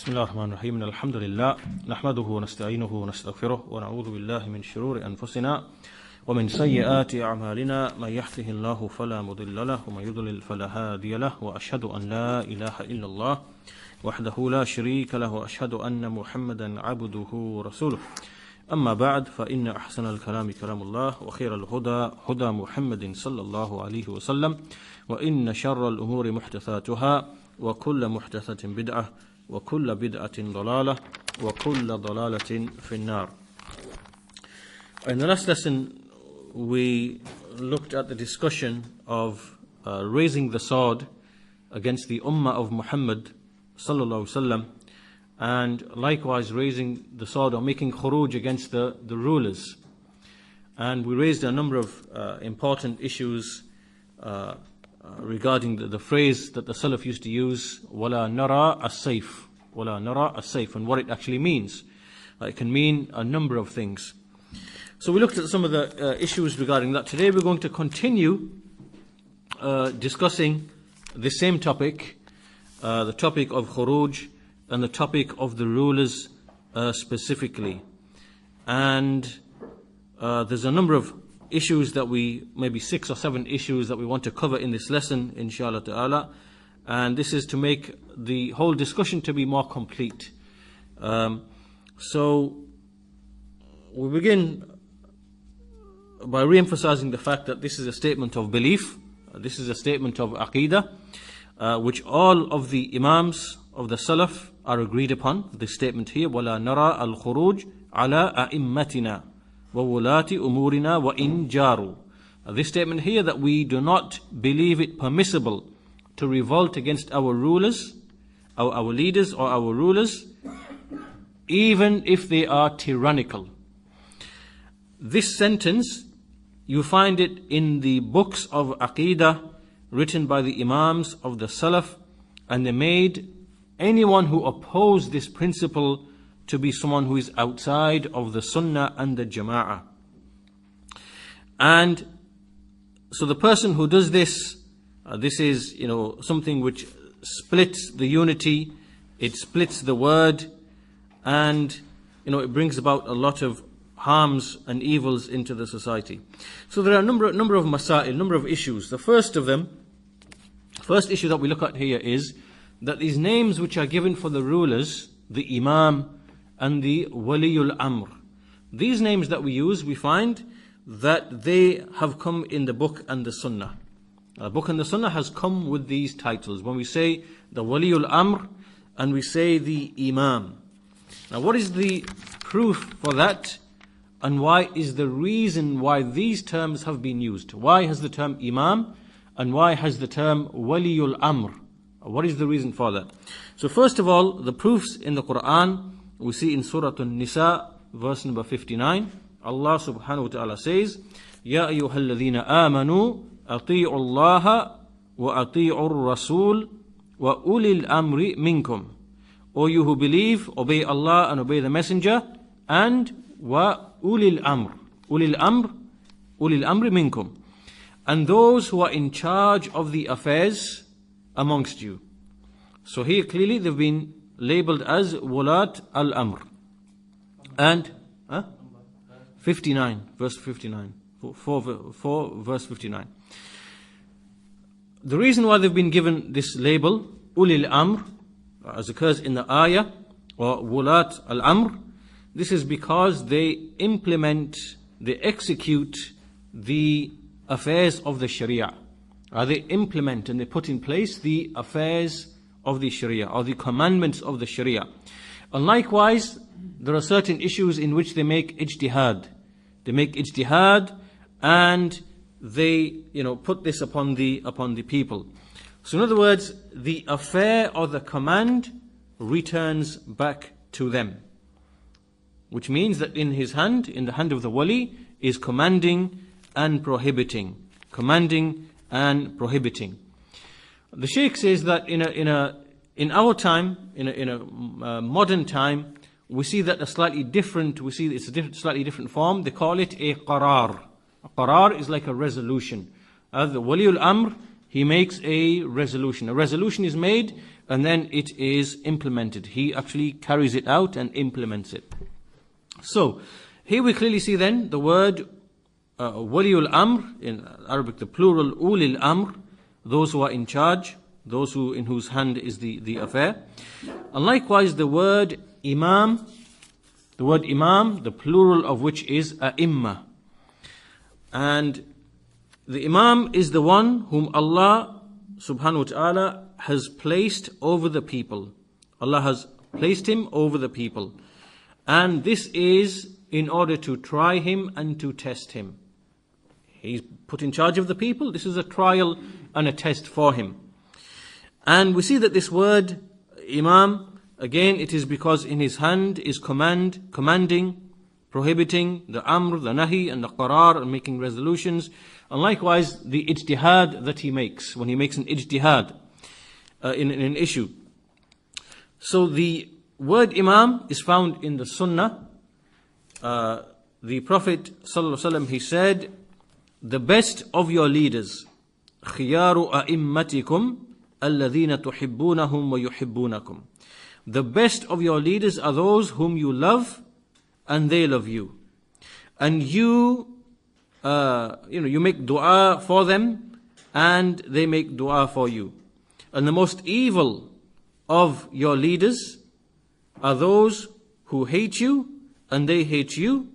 بسم الله الرحمن الرحيم الحمد لله نحمده ونستعينه ونستغفره ونعوذ بالله من شرور أنفسنا ومن سيئات أعمالنا من يهده الله فلا مضل له ومن يضلل فلا هادي له وأشهد أن لا إله إلا الله وحده لا شريك له وأشهد أن محمدا عبده ورسوله أما بعد فإن أحسن الكلام كلام الله وخير الهدى هدى محمد صلى الله عليه وسلم وإن شر الأمور محدثاتها وكل محدثة بدعة وكل بدعة ضلالة وكل ضلالة في النار. In the last lesson we looked at the discussion of raising the sword against the ummah of Muhammad sallallahu alaihi wasallam, and likewise raising the sword or making khuruj against the rulers. And we raised a number of important issues regarding the phrase that the Salaf used to use, وَلَا نَرَى السَّيْفِ, وَلَا نَرَى السَّيْفِ, and what it actually means. It can mean a number of things. So we looked at some of the issues regarding that. Today we're going to continue discussing the same topic, the topic of khuruj and the topic of the rulers specifically. And there's a number of issues that maybe 6 or 7 issues that we want to cover in this lesson, inshallah ta'ala. And this is to make the whole discussion to be more complete. So we begin by re-emphasizing the fact that this is a statement of belief. This is a statement of Aqeedah, which all of the Imams of the Salaf are agreed upon. This statement here, وَلَا نَرَى الْخُرُوجِ عَلَىٰ أَئِمَّتِنَا وَوُلَاةِ أُمُورِنَا وَإِنْ جَارُوا. This statement here, that we do not believe it permissible to revolt against our rulers, our leaders or our rulers, even if they are tyrannical. This sentence, you find it in the books of Aqeedah written by the Imams of the Salaf, and they made anyone who opposed this principle to be someone who is outside of the Sunnah and the Jama'ah. And so the person who does this, this is, something which splits the unity, it splits the word, and, it brings about a lot of harms and evils into the society. So there are a number of masail, number of issues. The first issue that we look at here is that these names which are given for the rulers, the Imam and the Waliyul Amr, these names that we use, we find that they have come in the book and the Sunnah. The book and the Sunnah has come with these titles. When we say the Waliyul Amr and we say the Imam. Now what is the proof for that? And why is the reason why these terms have been used? Why has the term Imam and why has the term Waliyul Amr? What is the reason for that? So first of all, the proofs in the Quran, we see in Surah An-Nisa, verse number 59, Allah subhanahu wa ta'ala says, Ya ayyuhalladhina amanu, ati'u Allah wa ati'u Rasul wa ulil amri minkum. O you who believe, obey Allah and obey the Messenger, and wa ulil amr. Ulil amri minkum. And those who are in charge of the affairs amongst you. So here clearly they've been labeled as Wulat al-Amr. And 59, verse 59. 4 verse 59. The reason why they've been given this label, Ulil Amr, as occurs in the ayah, or Wulat al-Amr, this is because they execute the affairs of the Sharia. They implement and they put in place the affairs of the Sharia, or the commandments of the Sharia. And likewise, there are certain issues in which they make ijtihad. They make ijtihad and they, put this upon the people. So in other words, the affair or the command returns back to them. Which means that in the hand of the wali, is commanding and prohibiting. Commanding and prohibiting. The Shaykh says that in our time, in a modern time, we see that it's a slightly different form. They call it a qarar. A qarar is like a resolution. The Waliul Amr, he makes a resolution. A resolution is made and then it is implemented. He actually carries it out and implements it. So, here we clearly see then the word Waliul Amr, in Arabic the plural Ulil Amr, those who are in charge, those who in whose hand is the affair. And likewise the word Imam, the plural of which is A'imma. And the Imam is the one whom Allah subhanahu wa ta'ala has placed over the people. Allah has placed him over the people. And this is in order to try him and to test him. He's put in charge of the people. This is a trial and a test for him. And we see that this word Imam, again, it is because in his hand is commanding, prohibiting, the Amr, the Nahi, and the Qarar, and making resolutions. And likewise, the ijtihad that he makes, when he makes an ijtihad in an issue. So the word Imam is found in the Sunnah. The Prophet ﷺ, he said, the best of your leaders, خِيَارُ أَئِمَّتِكُمْ الَّذِينَ تُحِبُّونَهُمْ وَيُحِبُّونَكُمْ. The best of your leaders are those whom you love and they love you. And you make dua for them and they make dua for you. And the most evil of your leaders are those who hate you and they hate you,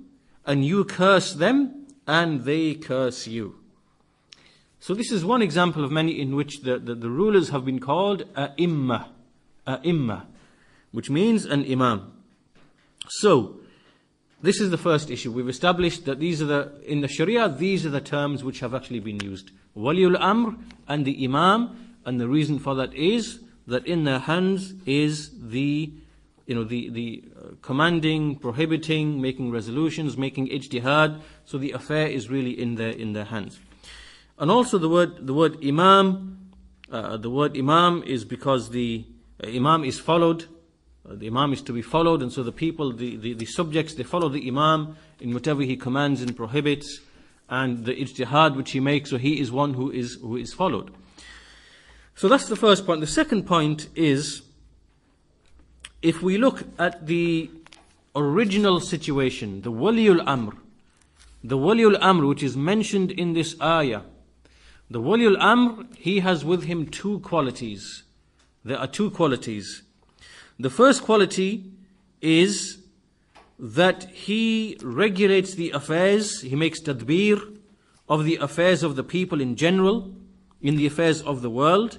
and you curse them and they curse you. So this is one example of many in which the rulers have been called A'imma, which means an Imam. So, this is the first issue. We've established that in the Sharia, these are the terms which have actually been used. Waliul Amr and the Imam, and the reason for that is that in their hands is the commanding, prohibiting, making resolutions, making ijtihad. So the affair is really in their hands. And also the word Imam, is because the Imam is followed. The Imam is to be followed, and so the people, the subjects, they follow the Imam in whatever he commands and prohibits, and the ijtihad which he makes, so he is one who is followed. So that's the first point. The second point is, if we look at the original situation, the Waliul Amr which is mentioned in this ayah, the Waliul Amr, he has with him two qualities. There are two qualities. The first quality is that he regulates the affairs, he makes tadbir of the affairs of the people in general, in the affairs of the world,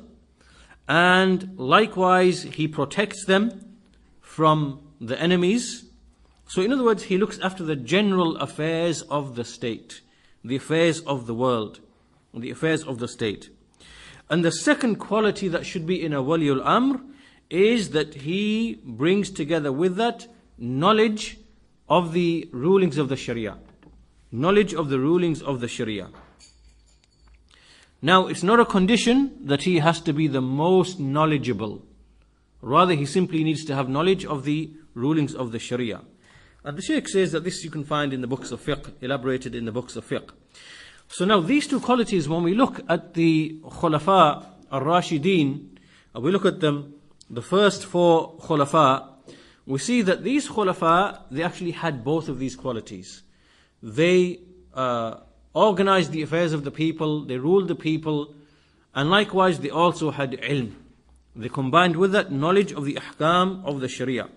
and likewise he protects them from the enemies. So in other words, he looks after the general affairs of the state, the affairs of the world, the affairs of the state. And the second quality that should be in a Waliul Amr is that he brings together with that knowledge of the rulings of the Sharia. Knowledge of the rulings of the Sharia. Now, it's not a condition that he has to be the most knowledgeable. Rather, he simply needs to have knowledge of the rulings of the Sharia. And the Shaykh says that this you can find in the books of fiqh, elaborated in the books of fiqh. So now these two qualities, when we look at the Khulafa al-Rashideen, we look at them, the first four Khulafa, we see that these Khulafa, they actually had both of these qualities. They organized the affairs of the people, they ruled the people, and likewise they also had ilm. They combined with that knowledge of the ahkam of the Sharia.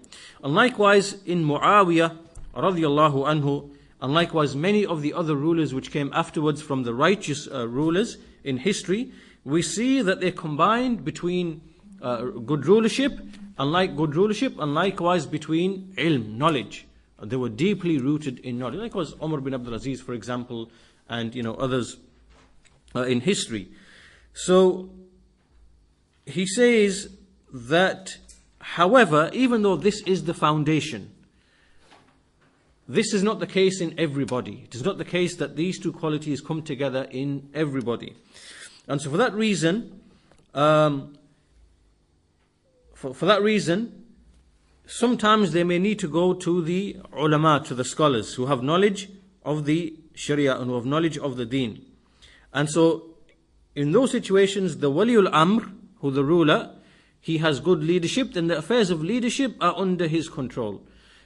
And likewise in Muawiyah radiyallahu anhu, and likewise many of the other rulers which came afterwards from the righteous rulers in history, we see that they combined between good rulership and likewise between ilm, knowledge. They were deeply rooted in knowledge. Likewise Umar bin Abdul Aziz, for example, and others in history. So he says that, however, even though this is the foundation, this is not the case in everybody. It is not the case that these two qualities come together in everybody. And so for that reason, sometimes they may need to go to the ulama, to the scholars who have knowledge of the Sharia and who have knowledge of the deen. And so in those situations, the Waliul Amr, who the ruler, he has good leadership, then the affairs of leadership are under his control.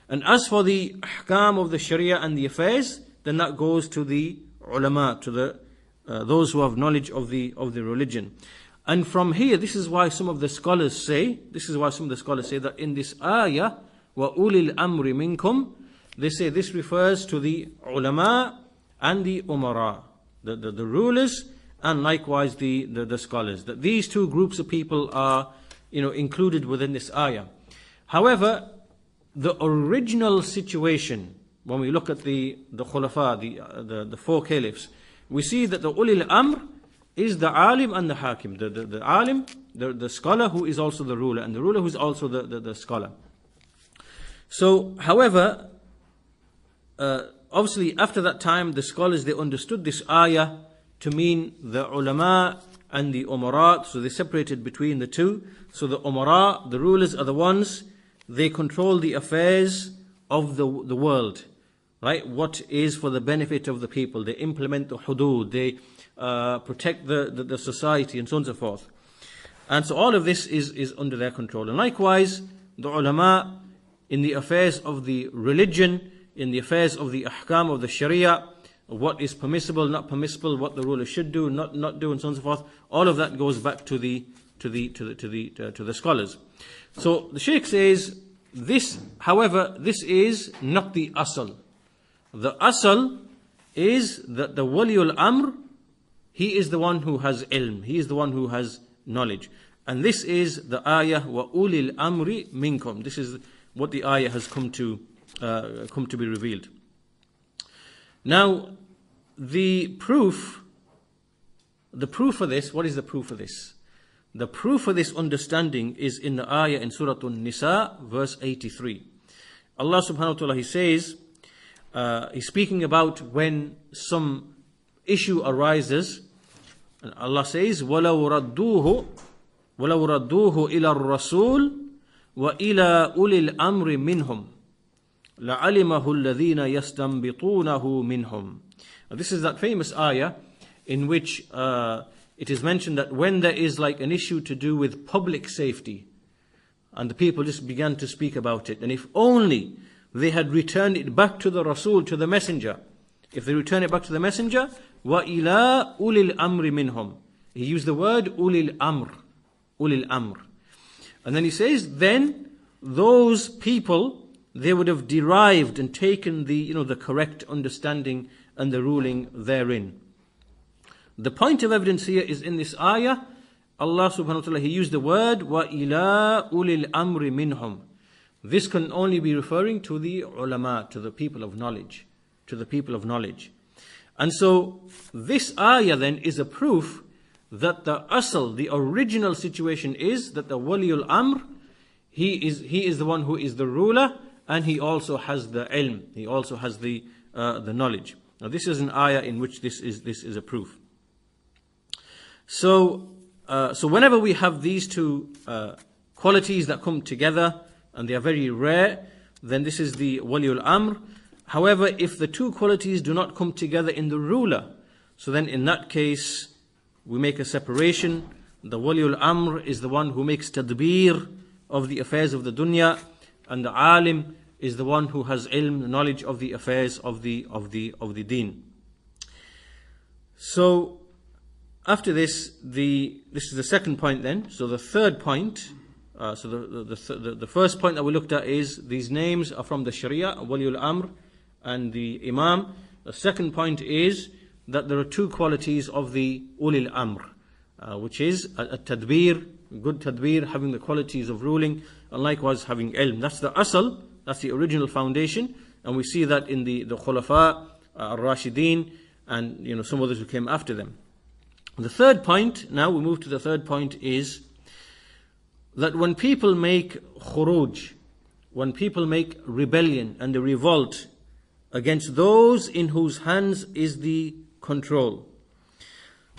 And as for the ahkam of the sharia and the affairs, then that goes to the ulama, to the those who have knowledge of the religion. And from here, this is why some of the scholars say that in this ayah, wa ulil amri minkum, they say this refers to the ulama and the umara, the rulers, and likewise the scholars. That these two groups of people are, included within this ayah. However, the original situation, when we look at the khulafa, the four caliphs, we see that the ulil amr is the alim and the hakim. The alim, the scholar who is also the ruler, and the ruler who is also the scholar. So, however, obviously after that time, the scholars, they understood this ayah to mean the ulama and the umara, so they separated between the two. So the umara, the rulers, are the ones, they control the affairs of the world, right? What is for the benefit of the people. They implement the hudud, they protect the society, and so on and so forth. And so all of this is under their control. And likewise, the ulama, in the affairs of the religion, in the affairs of the ahkam of the sharia, what is permissible, not permissible, what the ruler should do, not do, and so on and so forth, all of that goes back to the scholars. So the Shaykh says, this, however, this is not the asal. The asal is that the waliul amr, he is the one who has ilm, he is the one who has knowledge. And this is the ayah, wa ulil amri minkum. This is what the ayah has come to be revealed. Now, the proof for this, what is the proof for this? The proof for this understanding is in the ayah in Surah An-Nisa, verse 83. Allah subhanahu wa ta'ala, He says, He's speaking about when some issue arises, and Allah says, وَلَوْ رَدُّوهُ إِلَى الرَّسُولِ وَإِلَى أُولِي الْأَمْرِ مِنْهُمْ لَعَلِمَهُ الَّذِينَ يَسْتَنْبِطُونَهُ مِنْهُمْ. This is that famous ayah in which it is mentioned that when there is like an issue to do with public safety, and the people just began to speak about it, and if only they had returned it back to the Rasul, to the messenger, if they return it back to the messenger, وَإِلَىٰ أُولِي الْأَمْرِ مِنْهُمْ. He used the word ulil amr. And then he says, then those people, they would have derived and taken the correct understanding and the ruling therein. The point of evidence here is in this ayah, Allah subhanahu wa ta'ala, He used the word وَإِلَىٰ أُولِي الْأَمْرِ مِنْهُمْ. This can only be referring to the ulama, to the people of knowledge, And so this ayah then is a proof that the asal, the original situation is that the waliul amr, he is the one who is the ruler, and he also has the ilm, he also has the knowledge. Now this is an ayah in which this is a proof. So whenever we have these two qualities that come together, and they are very rare, then this is the waliul amr. However, if the two qualities do not come together in the ruler, so then in that case we make a separation. The waliul amr is the one who makes tadbir of the affairs of the dunya, and the alim is the one who has ilm, knowledge of the affairs of the deen. So after this, this is the second point then. So the third point, the first point that we looked at is these names are from the Sharia, Waliul Amr and the Imam. The second point is that there are two qualities of the Ulil Amr, which is a tadbir, good tadbir, having the qualities of ruling, and likewise having ilm. That's the asal, that's the original foundation, and we see that in the Khulafa, Ar-Rashideen, and some others who came after them. The third point, now we move to the third point, is that when people make khuruj, when people make rebellion and the revolt against those in whose hands is the control,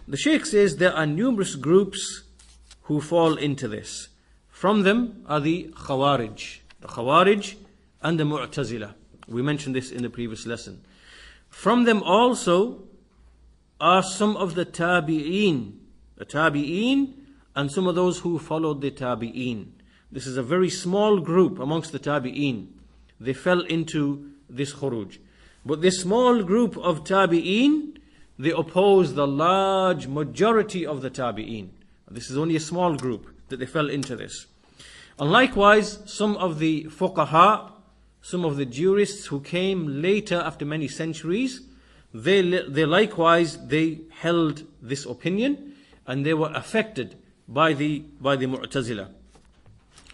the Shaykh says there are numerous groups who fall into this. From them are the Khawarij and the Mu'tazila. We mentioned this in the previous lesson. From them also are some of the Tabi'een. The Tabi'een and some of those who followed the tabi'een. This is a very small group amongst the tabi'een. They fell into this khuruj. But this small group of tabi'een, they oppose the large majority of the tabi'een. This is only a small group that they fell into this. And likewise, some of the fuqaha, some of the jurists who came later after many centuries, they likewise held this opinion, and they were affected by the Mu'tazila.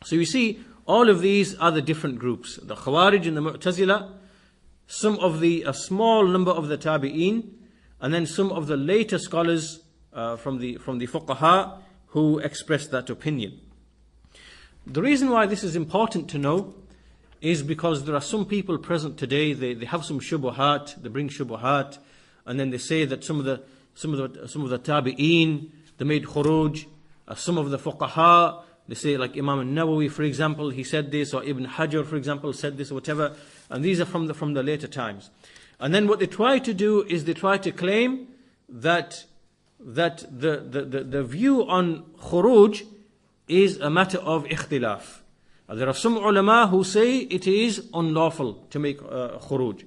So you see, all of these are the different groups. The Khawarij and the Mu'tazila, a small number of the Tabi'een, and then some of the later scholars from the Fuqaha who expressed that opinion. The reason why this is important to know is because there are some people present today, they have some shubuhat, they bring shubuhat, and then they say that some of the Tabi'een, they made khuruj, some of the Fuqaha, they say like Imam al-Nawawi, for example, he said this, or Ibn Hajar, for example, said this, or whatever, and these are from the later times. And then what they try to do is they try to claim that the view on khuruj is a matter of ikhtilaf. There are some ulama who say it is unlawful to make khuruj.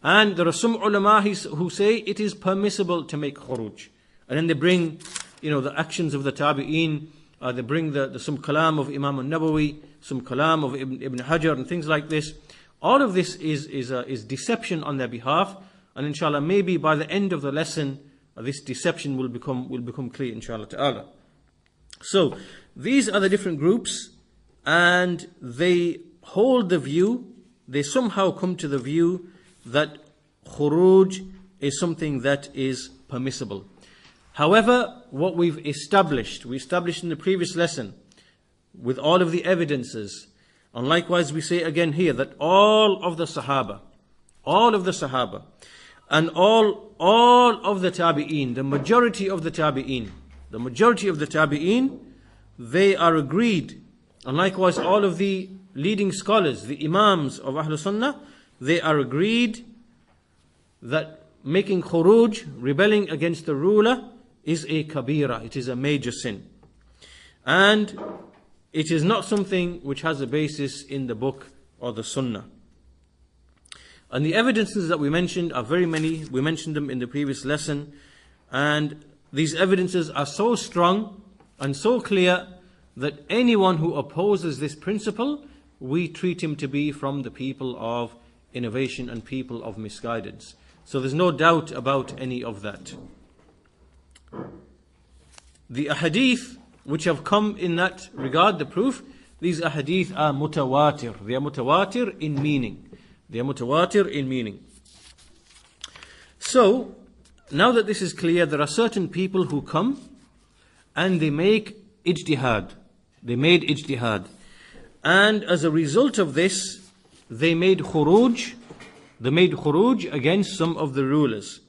And there are some ulama who say it is permissible to make khuruj. And then they bring, the actions of the tabi'een, they bring some kalam of Imam al-Nawawi, some kalam of Ibn Hajar and things like this. All of this is deception on their behalf. And inshallah, maybe by the end of the lesson, this deception will become clear, inshallah ta'ala. So, these are the different groups, and they hold the view, they somehow come to the view that khuruj is something that is permissible. However, what we established in the previous lesson, with all of the evidences, and likewise we say again here, that all of the Sahaba, and all of the Tabi'een, the majority of the Tabi'een, they are agreed, and likewise all of the leading scholars, the Imams of Ahlul Sunnah, they are agreed that making khuruj, rebelling against the ruler, is a kabira, it is a major sin. And it is not something which has a basis in the book or the Sunnah. And the evidences that we mentioned are very many. We mentioned them in the previous lesson. And these evidences are so strong and so clear that anyone who opposes this principle, we treat him to be from the people of innovation and people of misguidance. So there's no doubt about any of that. The ahadith which have come in that regard, the proof, these ahadith are mutawatir. They are mutawatir in meaning. So, now that this is clear, there are certain people who come and they make ijtihad. They made ijtihad. And as a result of this, they made khuruj against some of the rulers.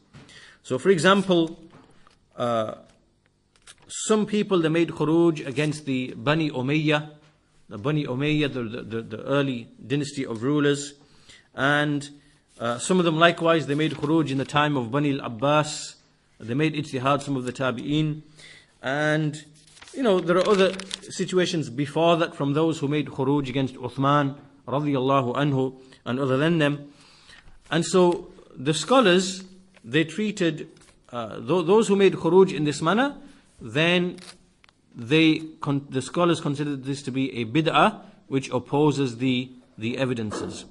So for example, some people, they made khuruj against the Bani Umayyah, the early dynasty of rulers. And some of them likewise, they made khuruj in the time of Bani al-Abbas. They made ijtihad, some of the tabi'een. And, there are other situations before that from those who made khuruj against Uthman, radiyallahu anhu, and other than them. And so, the scholars, they treated those who made khuruj in this manner, then the scholars considered this to be a bid'ah, which opposes the evidences.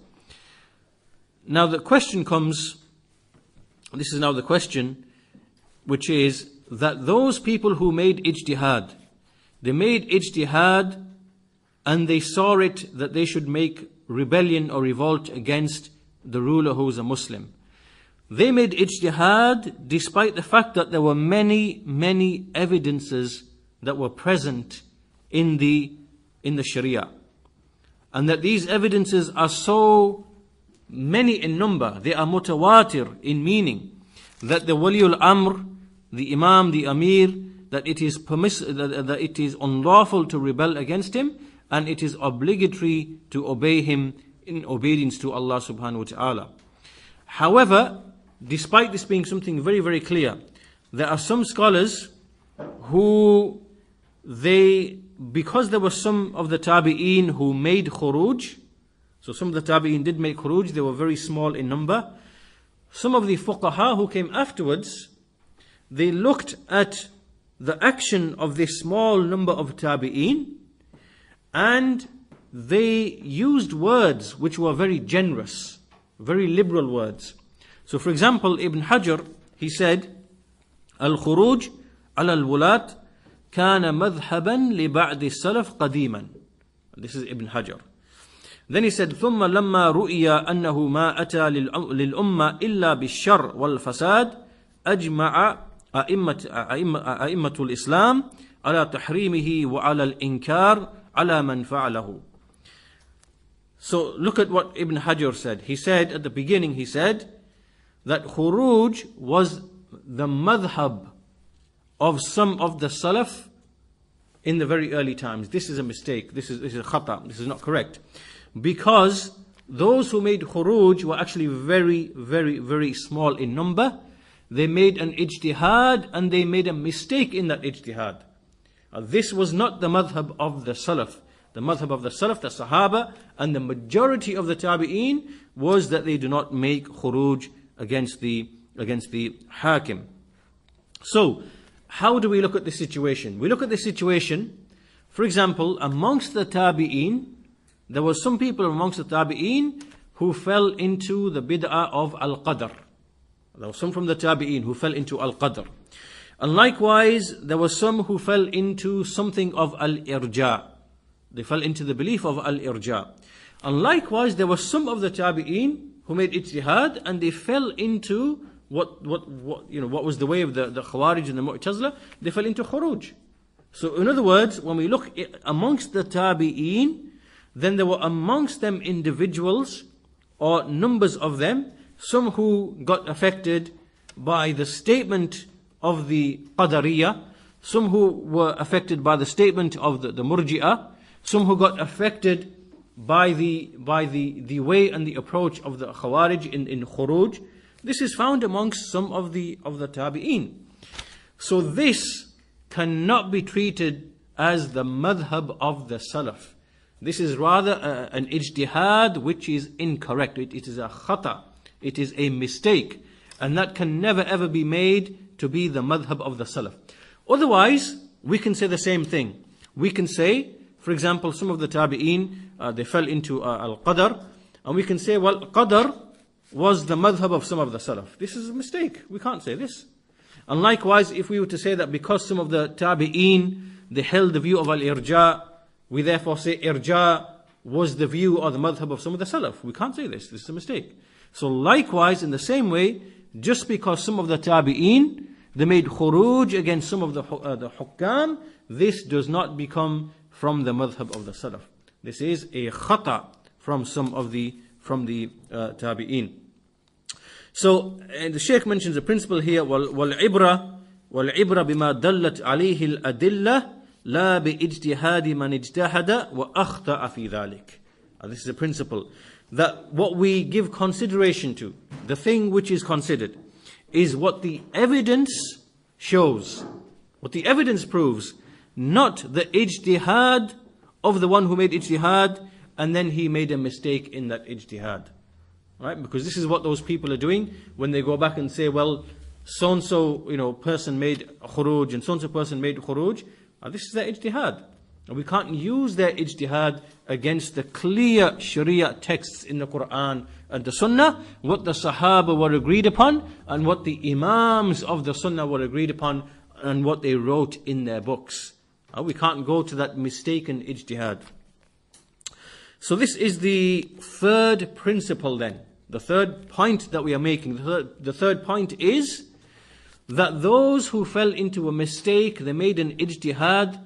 Now the question comes, this is now the question, which is that those people who made ijtihad, they made ijtihad and they saw it that they should make rebellion or revolt against the ruler who is a Muslim. They made ijtihad despite the fact that there were many evidences that were present in the Sharia. And that these evidences are so many in number, they are mutawatir in meaning, that the Waliul Amr, the Imam, the Amir, that it is that it is unlawful to rebel against him, and it is obligatory to obey him in obedience to Allah subhanahu wa ta'ala. However, despite this being something very, very clear, there are some scholars who because there were some of the tabi'een who made khuruj, so some of the tabi'een did make khuruj, they were very small in number. Some of the fuqaha who came afterwards, they looked at the action of this small number of tabi'een, and they used words which were very generous, very liberal words. So for example, Ibn Hajar, he said, Al-Khuruj ala al-Wulat kana madhhaban li ba'di salaf qadiman. This is Ibn Hajar. Then he said, ثم لما رؤي أنه ما أتى للأمة إلا بالشر والفساد أجمع أئمة الإسلام على تحريمه وعلى الإنكار على من فعله. So look at what Ibn Hajar said. He said at the beginning, he said that khuruj was the madhab of some of the salaf in the very early times. This is a mistake. This is a khata. This is not correct. Because those who made khuruj were actually very, very, very small in number. They made an ijtihad and they made a mistake in that ijtihad. This was not the madhab of the salaf. The madhab of the salaf, the sahaba, and the majority of the tabi'een was that they do not make khuruj against the hakim. So, how do we look at this situation? We look at this situation, for example, amongst the tabi'een, there were some people amongst the tabi'een who fell into the bid'ah of al-qadr. There were some from the tabi'een who fell into al-qadr. And likewise, there were some who fell into something of al-irja. They fell into the belief of al-irja. And likewise, there were some of the tabi'een who made ijtihad and they fell into what was the way of the Khawarij and the Mu'tazila. They fell into khuruj. So in other words, when we look amongst the tabi'een, then there were amongst them individuals or numbers of them, some who got affected by the statement of the Qadariyah, some who were affected by the statement of the Murji'ah, some who got affected by the way and the approach of the Khawarij in khuruj. This is found amongst some of the tabi'een. So this cannot be treated as the madhab of the salaf. This is rather an ijtihad which is incorrect. It is a khata. It is a mistake. And that can never ever be made to be the madhab of the salaf. Otherwise, we can say the same thing. We can say, for example, some of the tabi'een, they fell into al-qadr. And we can say, well, qadr was the madhab of some of the salaf. This is a mistake. We can't say this. And likewise, if we were to say that because some of the tabi'een, they held the view of al-irja, we therefore say irja was the view or the madhab of some of the salaf. We can't say this. This is a mistake. So likewise, in the same way, just because some of the tabi'een, they made khuruj against some of the hukam, this does not become from the madhab of the salaf. This is a khata from the tabi'een. So, and the Shaykh mentions a principle here, وَالْعِبْرَةِ بِمَا دَلَّتْ عَلَيْهِ الْأَدِلَّةِ لَا بِإِجْتِهَادِ مَنْ اجْتَهَدَ وَأَخْطَأَ فِي ذَلِكَ. This is a principle, that what we give consideration to, the thing which is considered, is what the evidence shows, what the evidence proves, not the ijtihad of the one who made ijtihad and then he made a mistake in that ijtihad. Right? Because this is what those people are doing when they go back and say, well, so-and-so person made khuruj and so-and-so person made khuruj. This is their ijtihad. And we can't use their ijtihad against the clear Sharia texts in the Quran and the Sunnah, what the Sahaba were agreed upon, and what the Imams of the Sunnah were agreed upon, and what they wrote in their books. We can't go to that mistaken ijtihad. So this is the third principle then. The third point that we are making. The third point is that those who fell into a mistake, they made an ijtihad,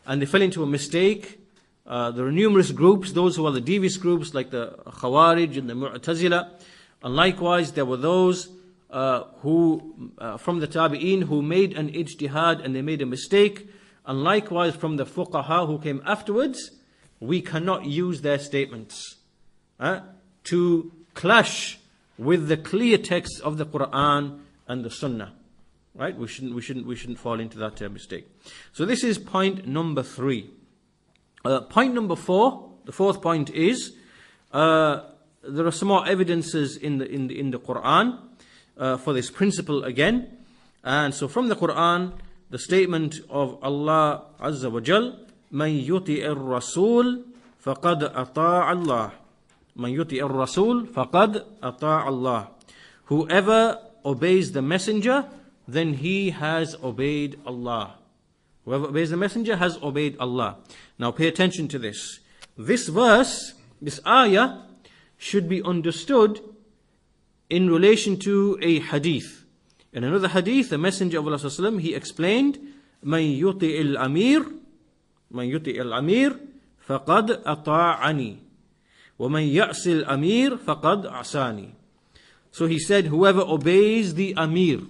and they fell into a mistake. There are numerous groups, those who are the devious groups like the Khawarij and the Mu'tazila. And likewise there were those who from the Tabi'een who made an ijtihad and they made a mistake. And likewise from the Fuqaha who came afterwards. We cannot use their statements to clash with the clear texts of the Quran and the Sunnah. Right? We shouldn't fall into that mistake. So this is point number 3. Point number 4, the fourth point is there are some more evidences in the Quran for this principle again. And so from the Quran, the statement of Allah Azza wa Jal, "Man yuti'ir Rasul faqad ata'a Allah." Man yuti'ir Rasul faqad ata'a Allah. Whoever obeys the messenger, then he has obeyed Allah. Whoever obeys the messenger has obeyed Allah. Now pay attention to this. This verse, this ayah, should be understood in relation to a hadith. In another hadith, the Messenger of Allah sallallahu alaihi wasallam, he explained, "Man yuti'il amir, faqad ata'ani, wa man ya'sil amir faqad asani." So he said, whoever obeys the amir,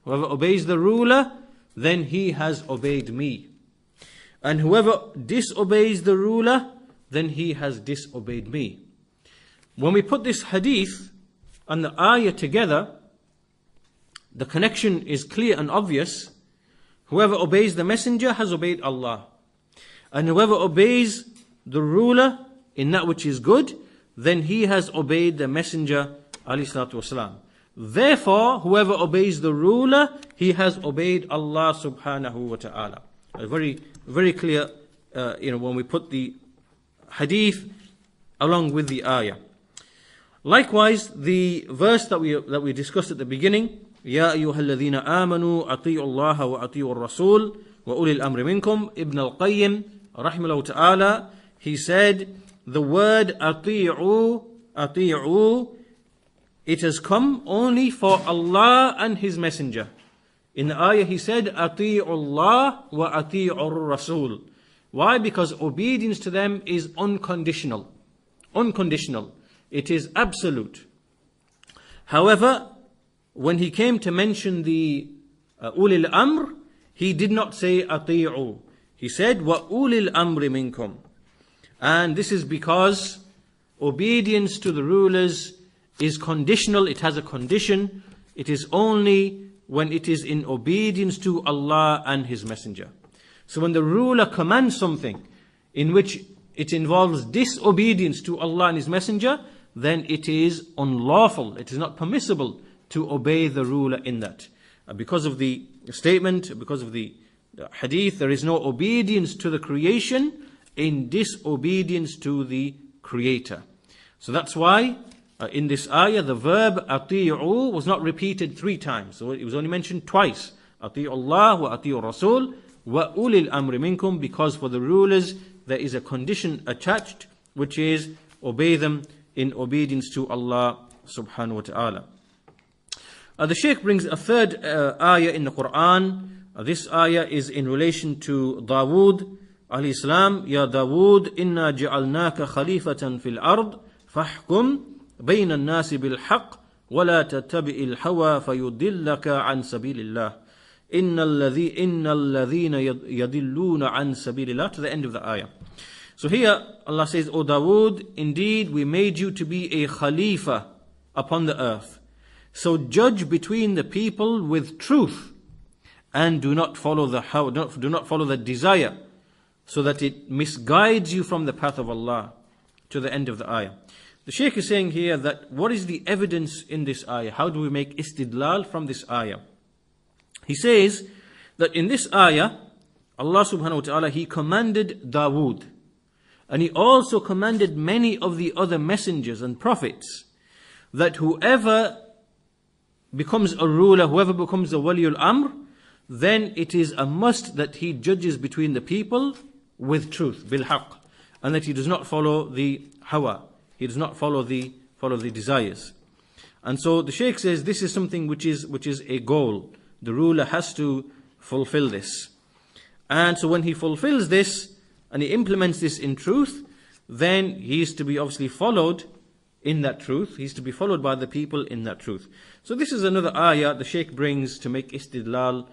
whoever obeys the ruler, then he has obeyed me. And whoever disobeys the ruler, then he has disobeyed me. When we put this hadith and the ayah together, the connection is clear and obvious. Whoever obeys the messenger has obeyed Allah. And whoever obeys the ruler in that which is good, then he has obeyed the messenger alayhi salatu wasalam. Therefore, whoever obeys the ruler, he has obeyed Allah subhanahu wa ta'ala. Very, very clear, when we put the hadith along with the ayah. Likewise, the verse that we discussed at the beginning, "Ya ayyuhalladhina amanu ati'u Allah wa ati'u ar-rasul wa ulil amri minkum." Ibn al-Qayyim rahimahullah ta'ala, he said, the word ati'u, it has come only for Allah and His Messenger. In the ayah he said, "Ati'u Allah wa ati'u ar-rasul." Why? Because obedience to them is unconditional. Unconditional. It is absolute. However, when he came to mention the ulil amr, he did not say ati'u. He said, "Wa ulil amri minkum." And this is because obedience to the rulers is conditional. It has a condition. It is only when it is in obedience to Allah and His Messenger. So when the ruler commands something in which it involves disobedience to Allah and His Messenger, then it is unlawful. It is not permissible to obey the ruler in that. Because of the statement, because of the hadith, there is no obedience to the creation in disobedience to the Creator. So that's why in this ayah the verb ati'u was not repeated 3 times. So it was only mentioned twice. Ati'u Allah wa ati'u Rasul wa ulil amri minkum, because for the rulers there is a condition attached, which is obey them in obedience to Allah subhanahu wa ta'ala. The Shaykh brings a third ayah in the Quran. This ayah is in relation to Dawood alayhi salam. "Ya Dawood, inna ja'alnaka khalifatan fil ard, fahkum bayna an-nasi bil haqq, wa la tattabi'il hawa fayudillaka an sabilillah. Innal ladhina yadilluna an sabilillah," to the end of the ayah. So here Allah says, "O Dawood, indeed we made you to be a khalifa upon the earth. So judge between the people with truth, and do not follow the desire, so that it misguides you from the path of Allah," to the end of the ayah. The Shaykh is saying here that what is the evidence in this ayah? How do we make istidlal from this ayah? He says that in this ayah, Allah subhanahu wa ta'ala, He commanded Dawood, and He also commanded many of the other messengers and prophets, that whoever becomes a ruler, whoever becomes a waliul amr, then it is a must that he judges between the people with truth, bil haqq, and that he does not follow the hawa, he does not follow the desires. And so the Shaykh says this is something which is a goal. The ruler has to fulfill this. And so when he fulfills this and he implements this in truth, then he is to be obviously followed in that truth. He is to be followed by the people in that truth. So this is another ayah the Shaykh brings to make istidlal,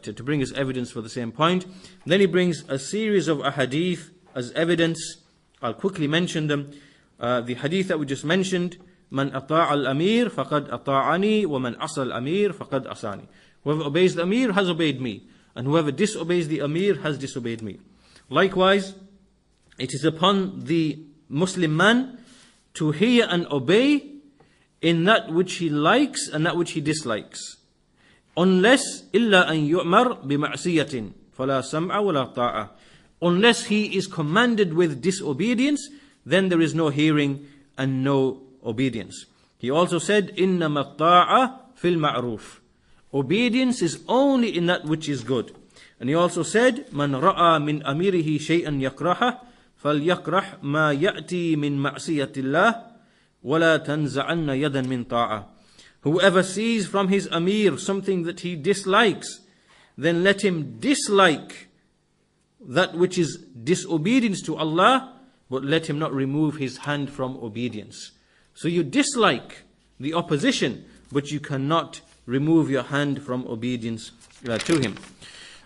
to bring us evidence for the same point. Then he brings a series of ahadith as evidence. I'll quickly mention them. The hadith that we just mentioned, "Man ata'a al-amir faqad ata'ani wa man asa al-amir faqad asani." Whoever obeys the Amir has obeyed me, and whoever disobeys the Amir has disobeyed me. Likewise, it is upon the Muslim man to hear and obey in that which he likes and that which he dislikes. Unless إلا أن يؤمر بمعصية فلا سمع ولا طاعة. Unless he is commanded with disobedience, then there is no hearing and no obedience. He also said, إنما الطاعة في المعروف. Obedience is only in that which is good. And he also said, من رأى من أميره شيئا يكرهه فليكره ما يأتي من معصية الله ولا تنزعن يدا من طاعة. Whoever sees from his Amir something that he dislikes, then let him dislike that which is disobedience to Allah, but let him not remove his hand from obedience. So you dislike the opposition, but you cannot remove your hand from obedience to him.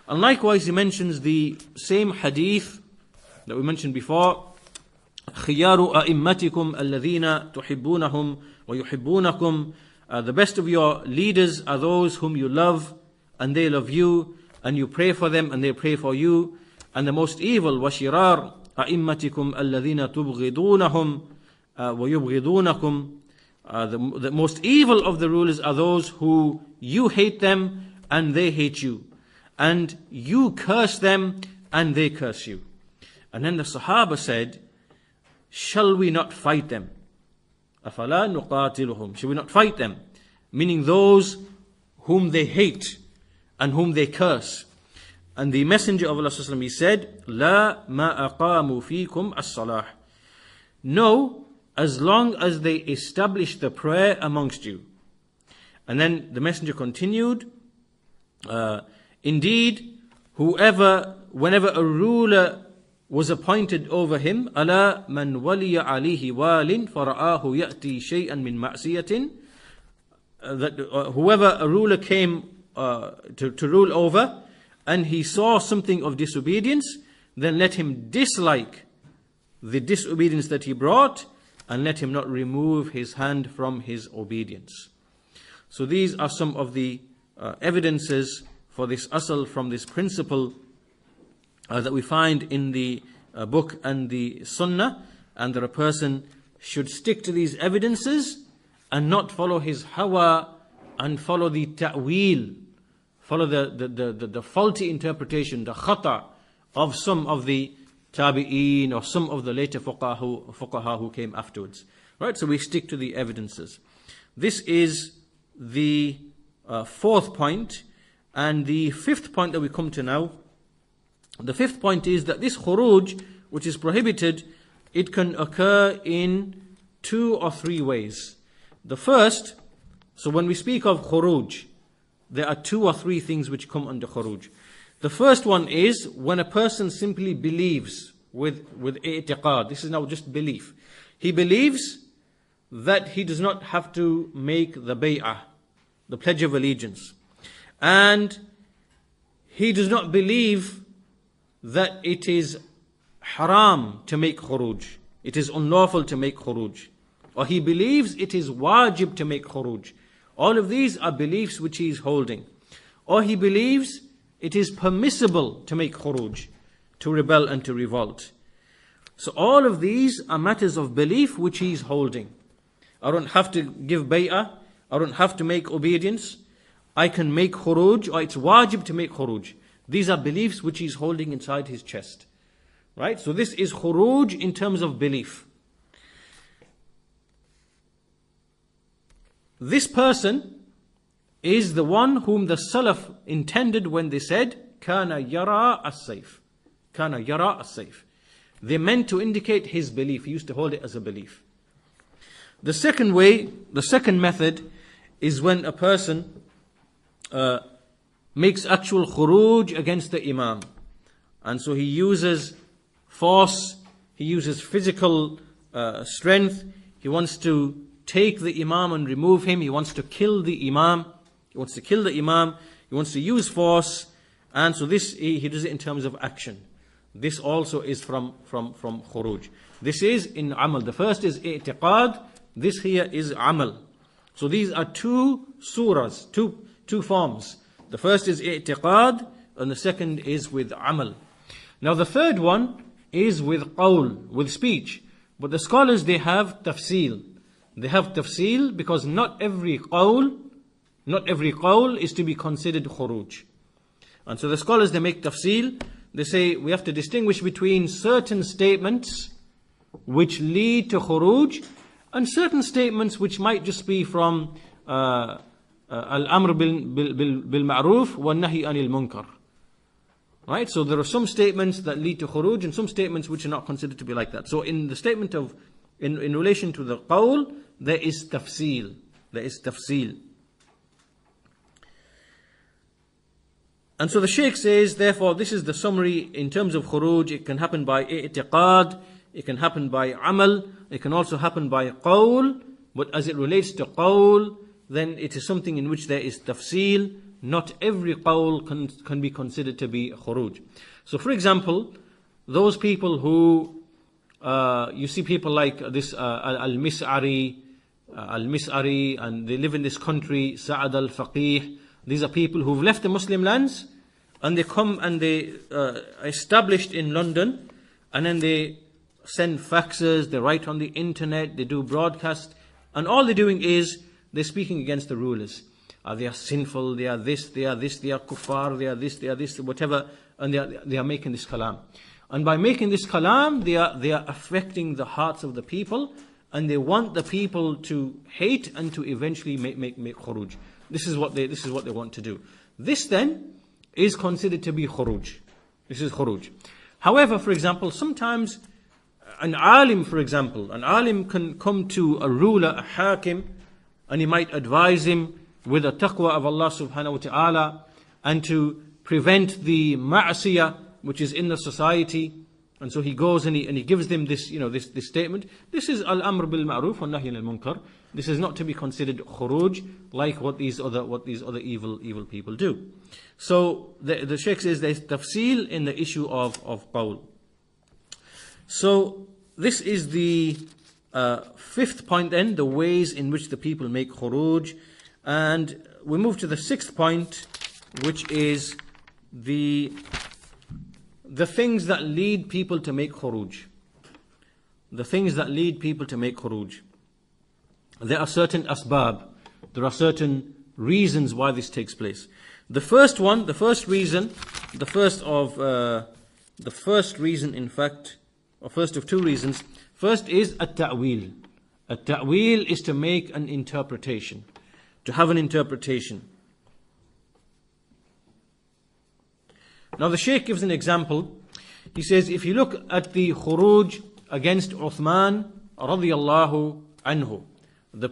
And likewise he mentions the same hadith that we mentioned before, خِيَارُ أَئِمَّتِكُمْ الَّذِينَ تُحِبُّونَهُمْ وَيُحِبُّونَكُمْ. The best of your leaders are those whom you love and they love you, and you pray for them and they pray for you. And the most evil, وَشِرَارُ أَئِمَّتِكُمْ الَّذِينَ تُبْغِضُونَهُمْ وَيُبْغِضُونَكُمْ. The most evil of the rulers are those who you hate them and they hate you, and you curse them and they curse you. And then the Sahaba said, shall we not fight them? أَفَلَا نُقَاتِلُهُمْ. Should we not fight them? Meaning those whom they hate and whom they curse. And the Messenger of Allah he said, لَا مَا أَقَامُوا فِيكُمْ الصَّلَاحِ. No, as long as they establish the prayer amongst you. And then the Messenger continued, indeed, whenever a ruler was appointed over him, أَلَا مَنْ وَلِيَ عَلِيهِ وَالٍ فَرَآهُ يَأْتِي شَيْئًا مِنْ مَعْصِيَةٍ. That whoever a ruler came to rule over, and he saw something of disobedience, then let him dislike the disobedience that he brought, and let him not remove his hand from his obedience. So these are some of the evidences for this asal, from this principle that we find in the book and the sunnah, and that a person should stick to these evidences and not follow his hawa and follow the ta'wil, follow the faulty interpretation, the khata of some of the tabi'een or some of the later fuqaha who came afterwards. Right, so we stick to the evidences. This is the fourth point. And the fifth point that we come to now, the fifth point is that this khuruj, which is prohibited, it can occur in 2 or 3 ways. The first, so when we speak of khuruj, there are 2 or 3 things which come under khuruj. The first one is when a person simply believes with i'tiqad. This is now just belief. He believes that he does not have to make the bay'ah, the pledge of allegiance. And he does not believe that it is haram to make khuruj. It is unlawful to make khuruj. Or he believes it is wajib to make khuruj. All of these are beliefs which he is holding. Or he believes it is permissible to make khuruj, to rebel and to revolt. So all of these are matters of belief which he is holding. I don't have to give bay'ah. I don't have to make obedience. I can make khuruj, or it's wajib to make khuruj. These are beliefs which he's holding inside his chest. Right? So this is khuruj in terms of belief. This person is the one whom the Salaf intended when they said, Kana yara as-sayf. Kana yara as-sayf. They meant to indicate his belief. He used to hold it as a belief. The second way, the second method, is when a person makes actual khuruj against the imam. And so he uses force, he uses physical strength, he wants to take the imam and remove him, he wants to kill the imam, he wants to use force, and so this, he does it in terms of action. This also is from khuruj. This is in amal. The first is i'tiqad, this here is amal. So these are 2 surahs, two forms. The first is i'tiqad, and the second is with amal. Now the third one is with qawl, with speech. But the scholars, they have tafsil. They have tafsil because not every qawl is to be considered khuruj. And so the scholars, they make tafsil. They say we have to distinguish between certain statements which lead to khuruj and certain statements which might just be from al-amr bil-ma'ruf wa-nahi anil munkar. Right? So there are some statements that lead to khuruj and some statements which are not considered to be like that. So in the statement of, in relation to the qawl, there is tafsil. There is tafsil. And so the Shaykh says, therefore, this is the summary in terms of khuruj. It can happen by i'tiqad, it can happen by amal, it can also happen by qawl. But as it relates to qawl, then it is something in which there is tafsil. Not every qawl can be considered to be khuruj. So for example, those people who, you see people like this al-Mis'ari, and they live in this country, Sa'ad al-Faqih. These are people who've left the Muslim lands and they come and they established in London, and then they send faxes, they write on the internet, they do broadcast, and all they're doing is they're speaking against the rulers. They are sinful, they are this, they are this, they are kuffar, they are this, whatever, and they are making this kalam. And by making this kalam, they are affecting the hearts of the people, and they want the people to hate and to eventually make khuruj. This is what they want to do. This then is considered to be khuruj. This is khuruj. However, for example, sometimes an alim can come to a ruler, a hakim, and he might advise him with the taqwa of Allah subhanahu wa ta'ala, and to prevent the ma'asiyah which is in the society. And so he goes and he gives them this, this statement. This is al-amr bil ma'ruf wa nahy anil munkar. This is not to be considered khuruj like what these other evil people do. So the Shaykh says there's tafsil in the issue of qawl. So this is the fifth point then, the ways in which the people make khuruj. And we move to the sixth point, which is the things that lead people to make khuruj. The things that lead people to make khuruj. There are certain asbab. There are certain reasons why this takes place. The first reason, in fact, or first of two reasons. First is at-ta'wil. At-ta'wil is to make an interpretation. To have an interpretation. Now the Shaykh gives an example. He says, if you look at the khuruj against Uthman radiyallahu anhu, the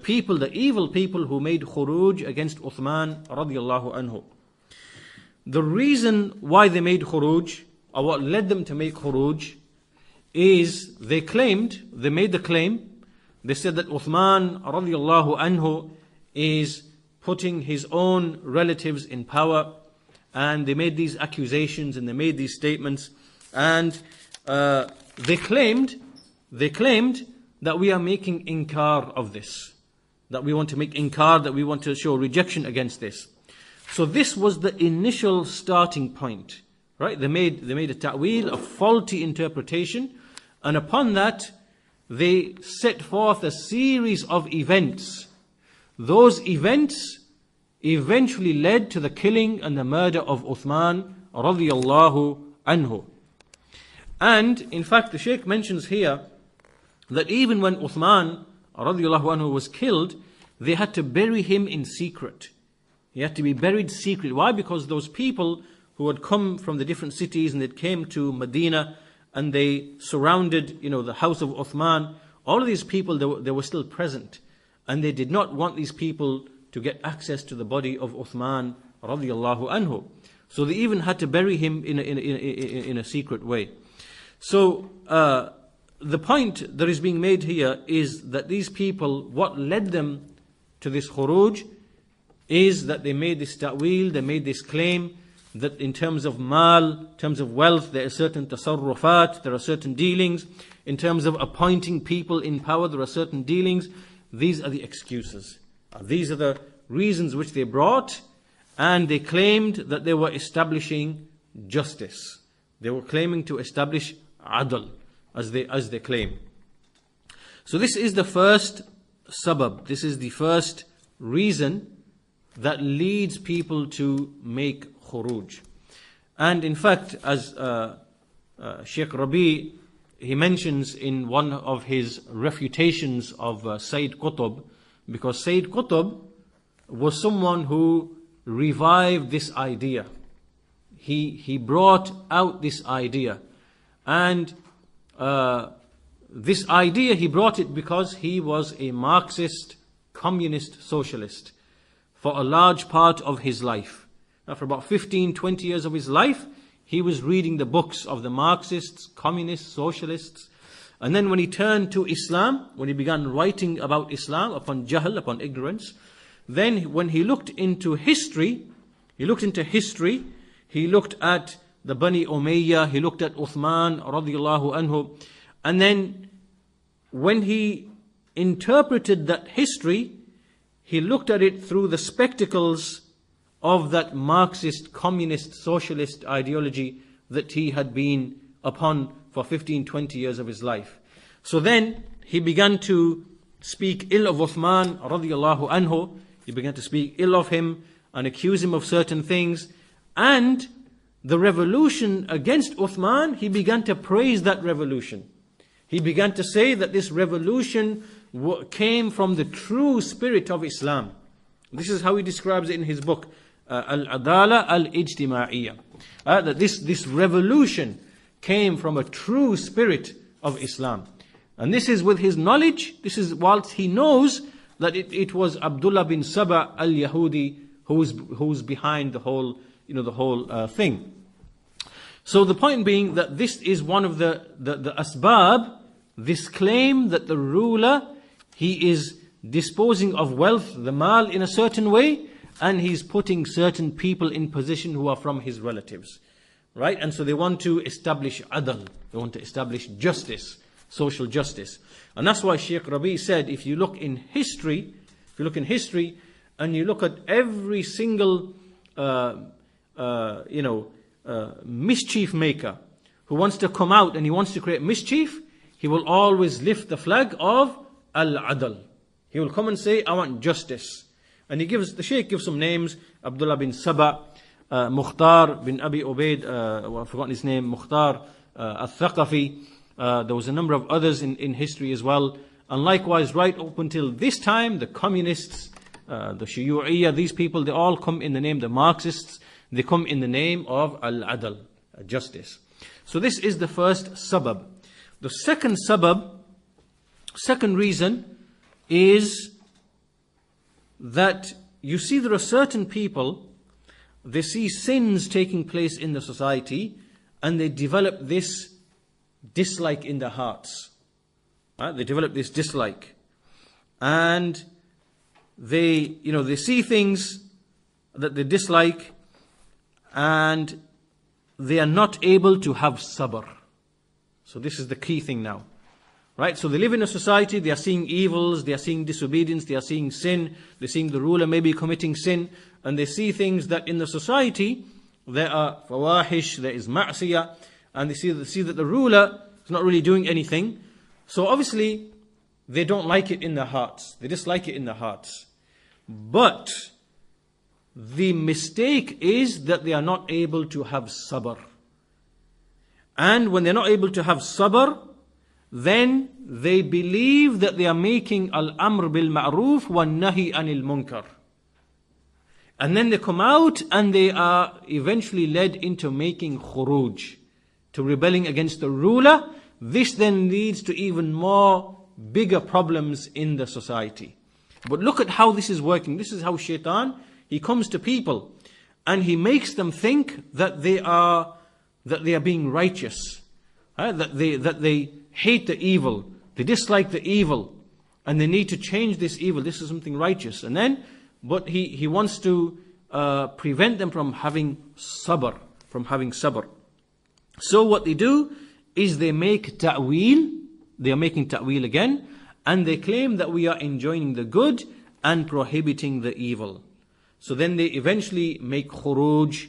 evil people who made khuruj against Uthman radiyallahu anhu, the reason why they made khuruj, or what led them to make khuruj, is they made the claim, they said that Uthman radiyallahu anhu is putting his own relatives in power, and they made these accusations and they made these statements, and they claimed that we are making inkar of this, that we want to make inkar, that we want to show rejection against this. So this was the initial starting point, right? They made a ta'wil, a faulty interpretation, and upon that they set forth a series of events. Those events eventually led to the killing and the murder of Uthman radiyallahu anhu. And in fact, the Shaykh mentions here that even when Uthman radiyallahu anhu was killed, they had to bury him in secret. He had to be buried secretly. Why? Because those people who had come from the different cities and they came to Medina and they surrounded, the house of Uthman, all of these people, they were still present. And they did not want these people to get access to the body of Uthman radiyallahu anhu. So they even had to bury him in a secret way. So the point that is being made here is that these people, what led them to this khuruj is that they made this ta'wil, they made this claim that in terms of mal, in terms of wealth, there are certain tasarrufat, there are certain dealings. In terms of appointing people in power, there are certain dealings. These are the excuses. These are the reasons which they brought, and they claimed that they were establishing justice. They were claiming to establish adl, as they claim. So this is the first sabab, this is the first reason that leads people to make khuruj. And in fact, as Sheikh Rabi, he mentions in one of his refutations of Sayyid Qutb, because Sayyid Qutb was someone who revived this idea. He brought out this idea, and this idea he brought it because he was a Marxist, communist, socialist for a large part of his life. Now, for about 15-20 years of his life, he was reading the books of the Marxists, communists, socialists. And then when he turned to Islam, when he began writing about Islam upon jahl, upon ignorance, then when he looked into history, he looked at the Bani Umayyah, he looked at Uthman radiallahu anhu, and then when he interpreted that history, he looked at it through the spectacles of that Marxist, communist, socialist ideology that he had been upon for 15-20 years of his life. So then he began to speak ill of Uthman radiallahu anhu. He began to speak ill of him and accuse him of certain things. And the revolution against Uthman, he began to praise that revolution. He began to say that this revolution came from the true spirit of Islam. This is how he describes it in his book, Al-Adala Al-Ijtima'iyyah. That this revolution came from a true spirit of Islam. And this is with his knowledge, this is whilst he knows that it was Abdullah bin Saba al-Yahudi who's behind the whole thing. So the point being that this is one of the asbab, this claim that the ruler, he is disposing of wealth, the mal, in a certain way, and he's putting certain people in position who are from his relatives. Right? And so they want to establish adl, they want to establish justice, social justice. And that's why Sheikh Rabi said, if you look in history, and you look at every single mischief maker who wants to come out and he wants to create mischief, he will always lift the flag of al-adl. He will come and say, I want justice. And the Shaykh gives some names: Abdullah bin Saba, Mukhtar bin Abi Ubaid, I've forgotten his name, Mukhtar al-Thaqafi. There was a number of others in history as well. And likewise, right up until this time, the communists, the Shuyu'iyyah, these people, they all come in the name, the Marxists, they come in the name of al-adl, justice. So this is the first sabab. The second sabab, second reason, is that you see there are certain people, they see sins taking place in the society and they develop this dislike in their hearts. They develop this dislike. And they see things that they dislike and they are not able to have sabr. So this is the key thing now. Right? So they live in a society, they are seeing evils, they are seeing disobedience, they are seeing sin, they're seeing the ruler maybe committing sin, and they see things that in the society, there are fawahish, there is ma'siyah, and they see that the ruler is not really doing anything. So obviously, they don't like it in their hearts. They dislike it in their hearts. But the mistake is that they are not able to have sabr. And when they're not able to have sabr, then they believe that they are making al-amr bil ma'roof wa nahi anil munkar. And then they come out and they are eventually led into making khuruj, to rebelling against the ruler. This then leads to even more bigger problems in the society. But look at how this is working. This is how shaitan, he comes to people and he makes them think that they are being righteous, that they hate the evil, they dislike the evil, and they need to change this evil. This is something righteous. And then, but he wants to prevent them from having sabr, So what they do is they make ta'wil, they are making ta'wil again, and they claim that we are enjoining the good and prohibiting the evil. So then they eventually make khuruj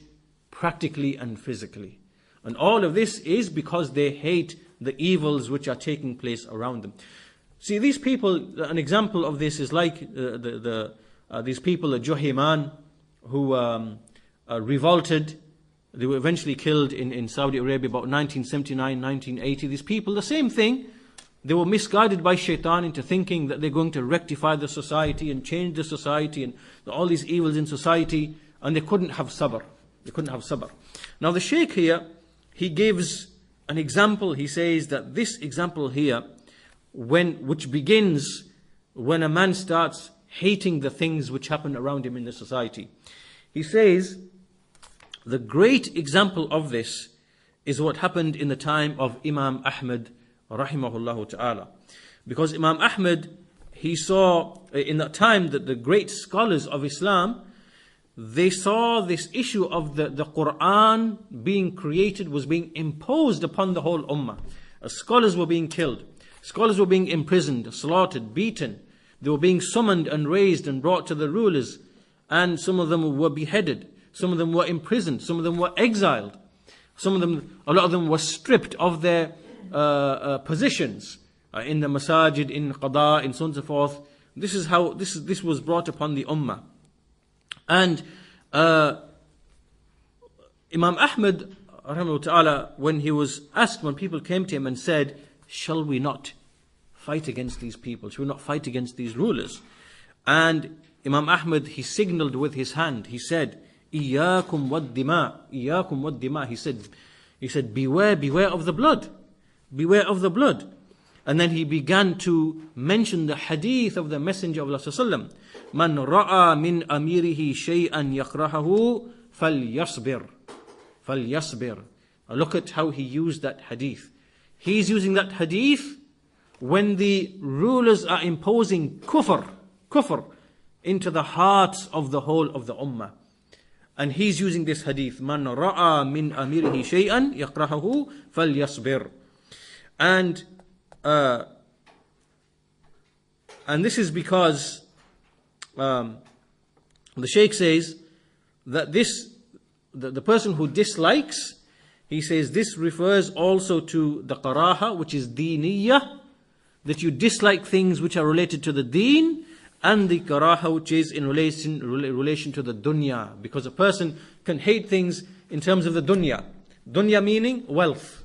practically and physically. And all of this is because they hate the evils which are taking place around them. See, these people, an example of this is like these people, the Juhayman, who revolted. They were eventually killed in Saudi Arabia about 1979, 1980. These people, the same thing. They were misguided by shaitan into thinking that they're going to rectify the society and change the society and all these evils in society, and they couldn't have sabr. They couldn't have sabr. Now the Shaykh here, he gives an example. He says that this example here, which begins when a man starts hating the things which happen around him in the society. He says, the great example of this is what happened in the time of Imam Ahmad, rahimahullah ta'ala. Because Imam Ahmad, he saw in that time that the great scholars of Islam, they saw this issue of the Quran being created was being imposed upon the whole ummah. Scholars were being killed. Scholars were being imprisoned, slaughtered, beaten. They were being summoned and raised and brought to the rulers. And some of them were beheaded. Some of them were imprisoned. Some of them were exiled. A lot of them were stripped of their positions in the masajid, in qada, and so on and so forth. This is how this was brought upon the ummah. And Imam Ahmad, rahimahullah ta'ala, when he was asked, when people came to him and said, shall we not fight against these people? Shall we not fight against these rulers? And Imam Ahmad, he signaled with his hand. He said, Iyaakum wad-dima, Iyaakum wad-dima. He said, beware of the blood. Beware of the blood. And then he began to mention the hadith of the Messenger of Allah sallallahu alaihi wasallam. Man ra'a min amirihi shay'an yakrahahu falyasbir. Falyasbir. Look at how he used that hadith. He's using that hadith when the rulers are imposing kufr into the hearts of the whole of the ummah. And he's using this hadith. Man ra'a min amirihi shay'an yakrahahu falyasbir. And this is because the Shaykh says that the person who dislikes, he says this refers also to the karaha, which is deeniyah, that you dislike things which are related to the deen, and the karaha, which is in relation to the dunya, because a person can hate things in terms of the dunya. Dunya meaning wealth.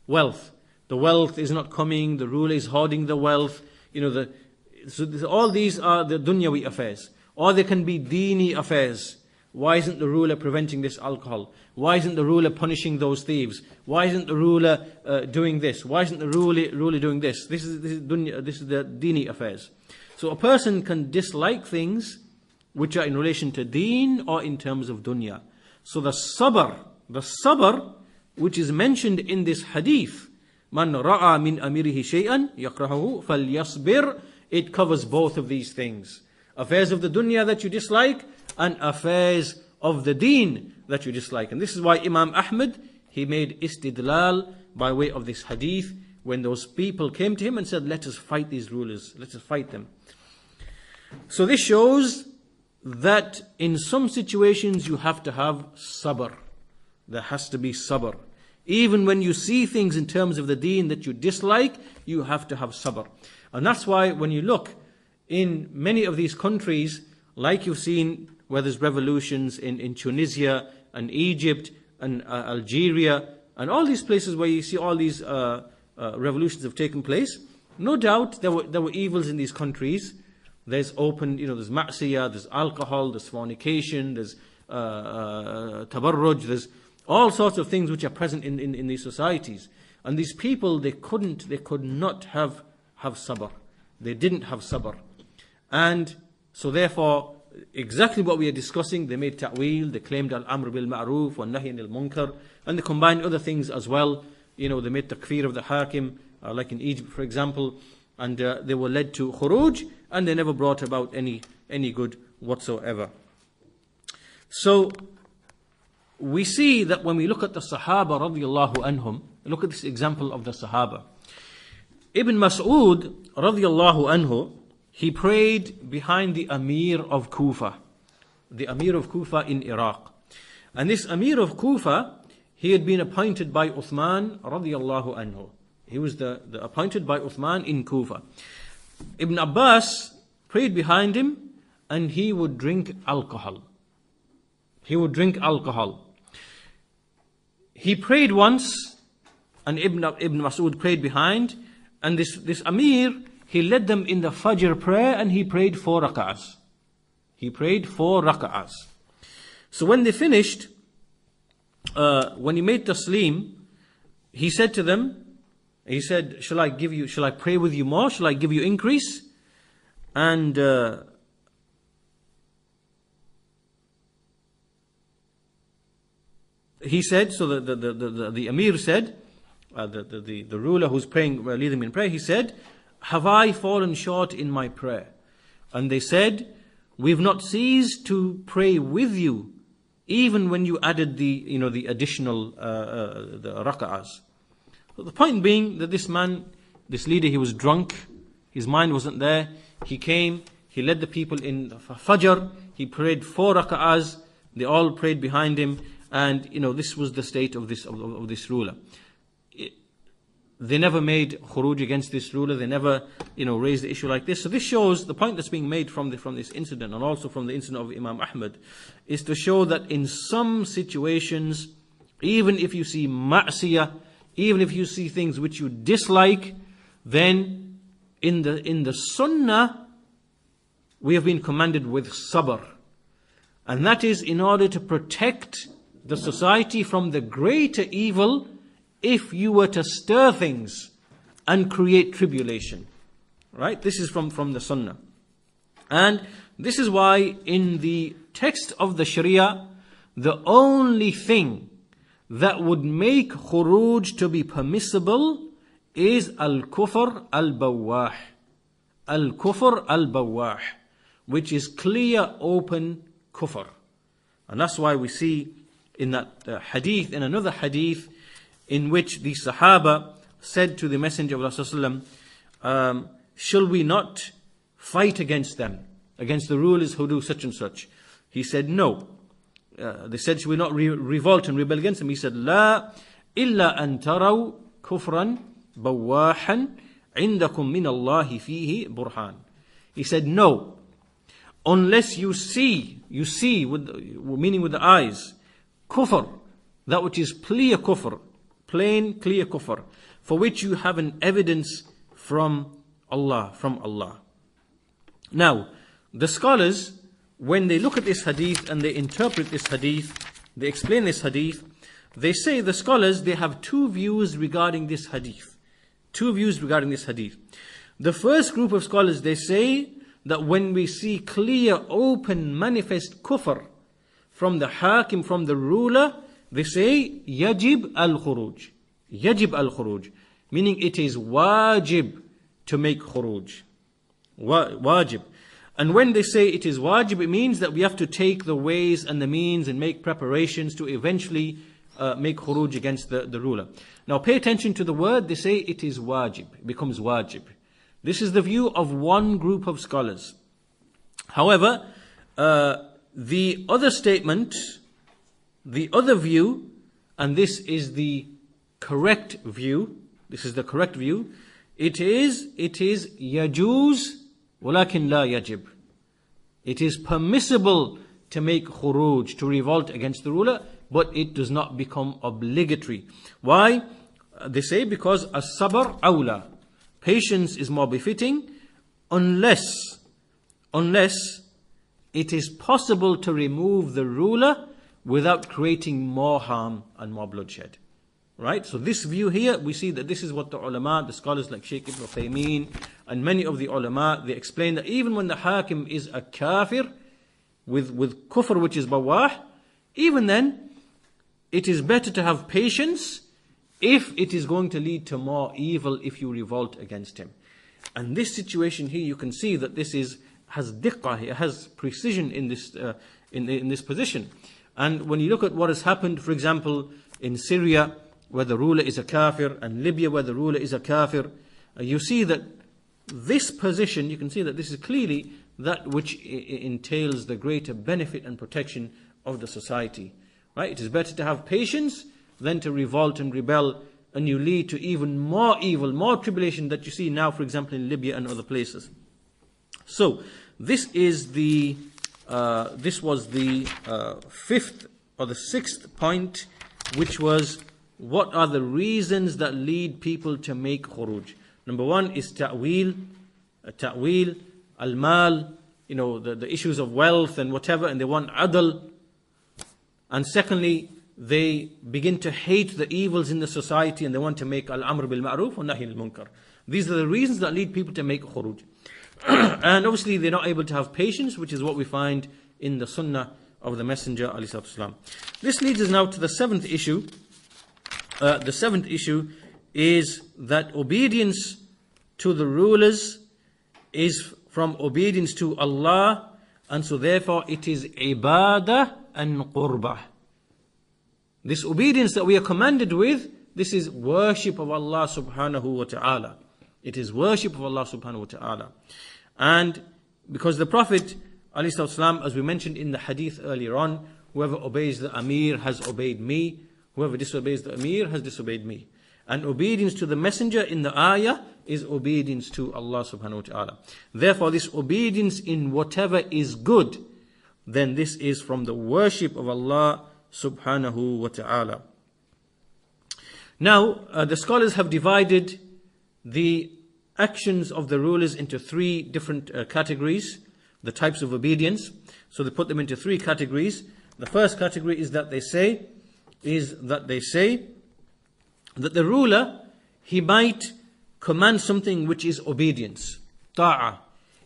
The wealth is not coming, the ruler is hoarding the wealth. All these are the dunyawi affairs. Or they can be deeni affairs. Why isn't the ruler preventing this alcohol? Why isn't the ruler punishing those thieves? Why isn't the ruler doing this? Why isn't the ruler doing this? This is the deeni affairs. So a person can dislike things which are in relation to deen or in terms of dunya. So the sabr which is mentioned in this hadith, Man ra'a min amirihi shay'an yakrahahu falyasbir, it covers both of these things. Affairs of the dunya that you dislike and affairs of the deen that you dislike. And this is why Imam Ahmad, he made istidlal by way of this hadith when those people came to him and said, let us fight these rulers, let us fight them. So this shows that in some situations you have to have sabr. There has to be sabr. Even when you see things in terms of the deen that you dislike, you have to have sabr. And that's why when you look in many of these countries, like you've seen where there's revolutions in Tunisia and Egypt and Algeria and all these places where you see all these revolutions have taken place, no doubt there were evils in these countries. There's there's ma'siyah, there's alcohol, there's fornication, there's tabarruj, there's all sorts of things which are present in these societies. And these people, they could not have sabr. They didn't have sabr. And so therefore, exactly what we are discussing, they made ta'wil, they claimed al-amr bil ma'roof wa nahy anil munkar, and they combined other things as well. They made takfir of the hakim, like in Egypt for example, and they were led to khuruj, and they never brought about any good whatsoever. So we see that when we look at the Sahaba radiyallahu anhum, look at this example of the Sahaba. Ibn Mas'ud radiyallahu anhu, he prayed behind the Amir of Kufa. the Amir of Kufa in Iraq. And this Amir of Kufa, he had been appointed by Uthman radiyallahu anhu. He was the appointed by Uthman in Kufa. Ibn Abbas prayed behind him, and he would drink alcohol. He would drink alcohol. He prayed once, and Ibn Mas'ud prayed behind, and this Amir, he led them in the Fajr prayer, and he prayed 4 rak'ahs. He prayed 4 rak'ahs. So when they finished, when he made taslim, he said to them, he said, shall I pray with you more? Shall I give you increase? And he said, so the Amir said, the ruler who's praying, leading them in prayer, he said, have I fallen short in my prayer? And they said, we've not ceased to pray with you, even when you added the additional the rak'ahs. So the point being that this man, this leader, he was drunk, his mind wasn't there. He came, he led the people in Fajr, he prayed 4 rak'ahs, they all prayed behind him, and this was the state of this ruler. They never made khuruj against this ruler. They never, raised the issue like this. So this shows the point that's being made from this incident, and also from the incident of Imam Ahmad, is to show that in some situations, even if you see ma'siyah, even if you see things which you dislike, then in the sunnah, we have been commanded with sabr. And that is in order to protect the society from the greater evil if you were to stir things and create tribulation. Right? This is from the Sunnah. And this is why in the text of the Sharia, the only thing that would make khuruj to be permissible is al-kufr al-bawah. Al-kufr al-bawah, which is clear, open kufr. And that's why we see in that hadith, in another hadith, in which the Sahaba said to the Messenger of Allah, shall we not fight against them, against the rulers who do such and such? He said, no. They said, shall we not revolt and rebel against them? He said, La illa an taraw kufran bawahan indakum min Allahi fihi burhan. He said, no. Unless you see, meaning with the eyes, kufr, that which is clear kufr, plain, clear kufr, for which you have an evidence from Allah. Now, the scholars, when they look at this hadith and they interpret this hadith, they explain this hadith, they say, the scholars, they have 2 views regarding this hadith. 2 views regarding this hadith. The first group of scholars, they say that when we see clear, open, manifest kufr from the hakim, from the ruler, they say, yajib al-khuruj. Yajib al-khuruj. Meaning it is wajib to make khuruj. Wajib. And when they say it is wajib, it means that we have to take the ways and the means and make preparations to eventually make khuruj against the ruler. Now pay attention to the word, they say it is wajib. It becomes wajib. This is the view of one group of scholars. However, the other statement, the other view, and this is the correct view, it is yajuz walakin la yajib. It is permissible to make khuruj, to revolt against the ruler, but it does not become obligatory. Why? They say because as-sabr awla. Patience is more befitting unless it is possible to remove the ruler without creating more harm and more bloodshed. Right? So this view here, we see that this is what the ulama, the scholars like Shaykh Ibn Uthaymeen and many of the ulama, they explain that even when the hakim is a kafir with kufr which is bawah, even then it is better to have patience if it is going to lead to more evil if you revolt against him. And this situation here, you can see that this has diqqah, it has precision in this position. And when you look at what has happened, for example, in Syria, where the ruler is a kafir, and Libya, where the ruler is a kafir, you see that this position, you can see that this is clearly that which entails the greater benefit and protection of the society. Right? It is better to have patience than to revolt and rebel, and you lead to even more evil, more tribulation that you see now, for example, in Libya and other places. So, this was the fifth or the sixth point, which was, what are the reasons that lead people to make khuruj? Number one is ta'wil, al-mal, the issues of wealth and whatever, and they want adl. And secondly, they begin to hate the evils in the society, and they want to make al-amr bil-ma'ruf wa nahy al-munkar. These are the reasons that lead people to make khuruj. And obviously they're not able to have patience, which is what we find in the sunnah of the Messenger ﷺ. This leads us now to the seventh issue. The seventh issue is that obedience to the rulers is from obedience to Allah, and so therefore it is ibadah and qurbah. This obedience that we are commanded with, this is worship of Allah subhanahu wa ta'ala. It is worship of Allah subhanahu wa ta'ala. And because the Prophet ﷺ, as we mentioned in the hadith earlier on, whoever obeys the Amir has obeyed me, whoever disobeys the Amir has disobeyed me. And obedience to the Messenger in the ayah is obedience to Allah subhanahu wa ta'ala. Therefore, this obedience in whatever is good, then this is from the worship of Allah subhanahu wa ta'ala. Now, the scholars have divided the actions of the rulers into three different categories, the types of obedience. So they put them into three categories. The first category is that they say that the ruler, he might command something which is obedience, ta'ah.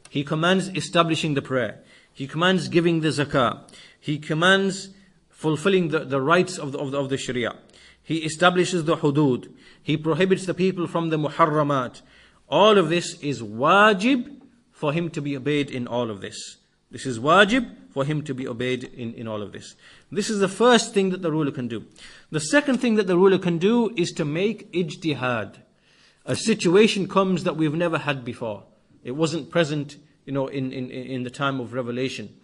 He commands establishing the prayer. He commands giving the zakah. He commands fulfilling the rights of the sharia. He establishes the hudud. He prohibits the people from the muharramat. All of this is wajib for him to be obeyed in all of this. This is wajib for him to be obeyed in all of this. This is the first thing that the ruler can do. The second thing that the ruler can do is to make ijtihad. A situation comes that we've never had before. It wasn't present, in the time of revelation.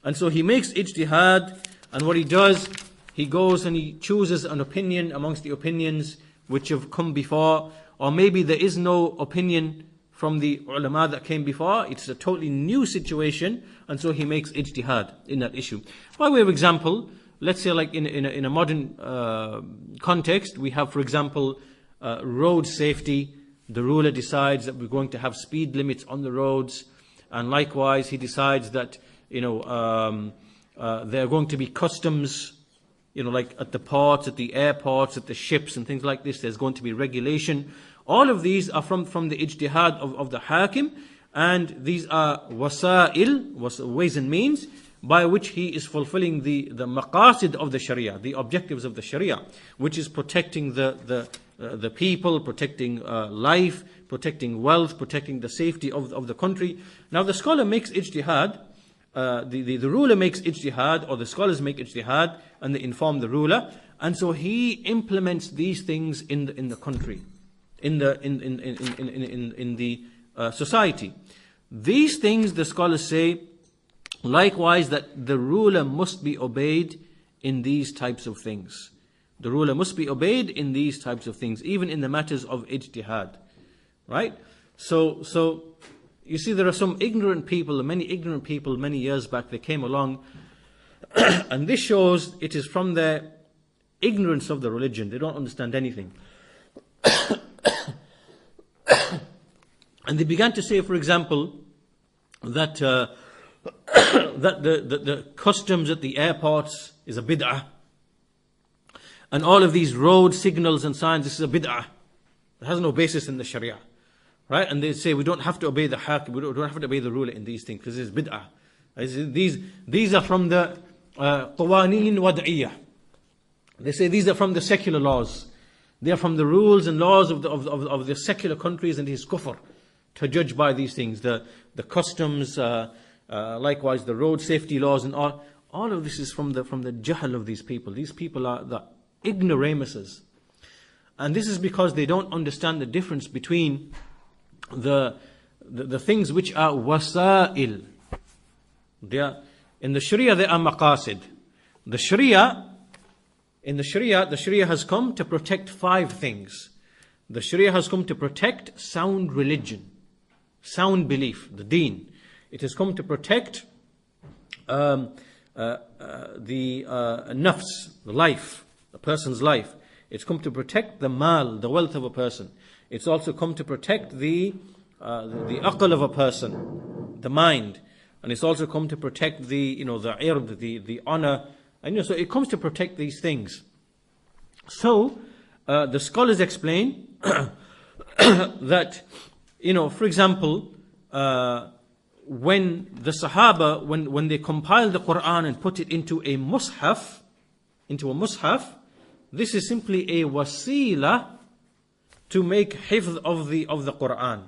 And so he makes ijtihad, and what he does, he goes and he chooses an opinion amongst the opinions which have come before, or maybe there is no opinion from the ulama that came before. It's a totally new situation, and so he makes ijtihad in that issue. By way of example, let's say like in a modern context, we have, for example, road safety. The ruler decides that we're going to have speed limits on the roads, and likewise he decides that there are going to be customs, like at the ports, at the airports, at the ships and things like this. There's going to be regulation. All of these are from the ijtihad of the hakim, and these are wasa'il, ways and means, by which he is fulfilling the maqasid of the sharia, the objectives of the sharia, which is protecting the people, protecting life, protecting wealth, protecting the safety of the country. Now the scholar makes ijtihad, the ruler makes ijtihad, or the scholars make ijtihad, and they inform the ruler, and so he implements these things in the country, in the society. These things, the scholars say, likewise, that the ruler must be obeyed in these types of things. The ruler must be obeyed in these types of things, even in the matters of ijtihad. Right? So you see, there are some ignorant people, many ignorant people, many years back, they came along, and this shows it is from their ignorance of the religion. They don't understand anything. And they began to say, for example, that that the customs at the airports is a bid'ah, and all of these road signals and signs, this is a bid'ah. It has no basis in the sharia. Right? And they say we don't have to obey the hakim, we don't have to obey the ruler in these things because it's bid'ah. These are from the qawaneen wad'iyyah. They say these are from the secular laws. They are from the rules and laws of the secular countries, and it is kufr to judge by these things. The customs, likewise the road safety laws, and all of this is from the jahl of these people. These people are the ignoramuses. And this is because they don't understand the difference between the things which are wasa'il. In the Sharia, there are maqasid. In the Sharia has come to protect 5 things. The Sharia has come to protect sound religion, sound belief, the deen. It has come to protect the nafs, the life, the person's life. It's come to protect the mal, the wealth of a person. It's also come to protect the aql of a person, the mind. And it's also come to protect the ird, the honor. And so it comes to protect these things. So the scholars explain that, for example, when the Sahaba, when they compiled the Quran and put it into a mushaf, this is simply a wasila to make hifz of the Quran.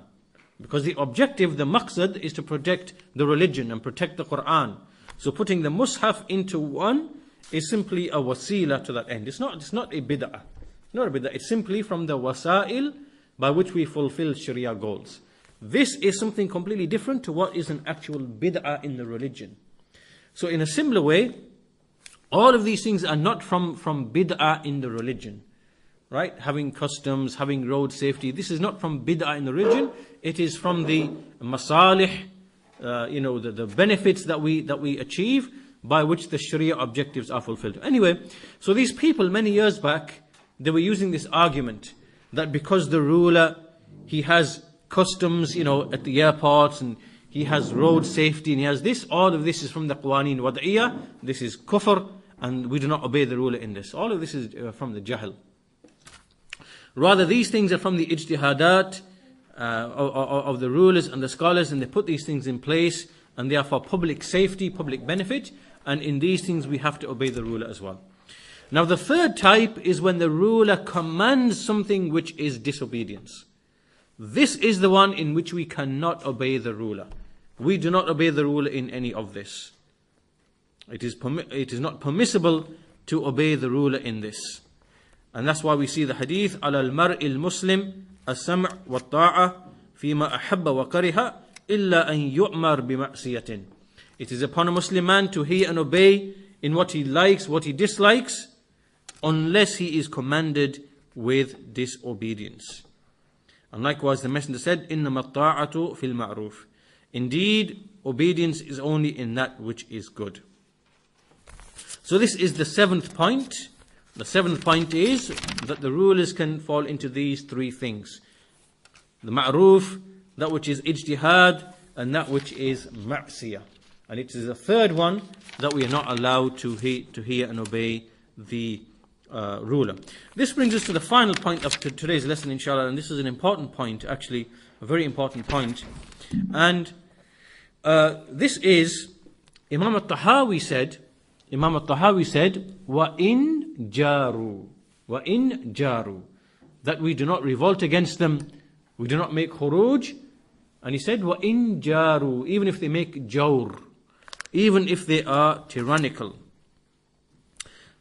Because the objective, the maqsad, is to protect the religion and protect the Quran. So putting the mushaf into one is simply a wasila to that end. It's not a bid'ah. Not a bid'ah. It's simply from the wasail by which we fulfill Sharia goals. This is something completely different to what is an actual bid'ah in the religion. So in a similar way, all of these things are not from bid'ah in the religion. Right? Having customs, having road safety. This is not from bid'ah in the religion. It is from the masalih, the benefits that we achieve by which the Sharia objectives are fulfilled. Anyway, so these people many years back, they were using this argument that because the ruler, he has customs, at the airports, and he has road safety, and he has this, all of this is from the qawaneen wad'iyah, this is kufr, and we do not obey the ruler in this. All of this is from the jahl. Rather, these things are from the ijtihadat of the rulers and the scholars, and they put these things in place, and they are for public safety, public benefit, and in these things we have to obey the ruler as well. Now the third type is when the ruler commands something which is disobedience. This is the one in which we cannot obey the ruler. We do not obey the ruler in any of this. It is not permissible to obey the ruler in this. And that's why we see the hadith, على المرء المسلم السمع والطاعة فيما أحب وكره إلا أن يؤمر بمعصية. It is upon a Muslim man to hear and obey in what he likes, what he dislikes, unless he is commanded with disobedience. And likewise the Messenger said, إنما الطاعة في المعروف. Indeed, obedience is only in that which is good. So this is the 7th point. The 7th point is that the rulers can fall into these 3 things. The ma'roof, that which is ijtihad, and that which is ma'siyah. And it is the 3rd one that we are not allowed to hear and obey the ruler. This brings us to the final point of today's lesson, inshallah, and this is an important point, actually, a very important point. And this is, Imam al-Tahaawiyyah said, وَإِن جَارُوا, that we do not revolt against them, we do not make khuruj. And he said, وَإِن جَارُوا, even if they make jawr, even if they are tyrannical.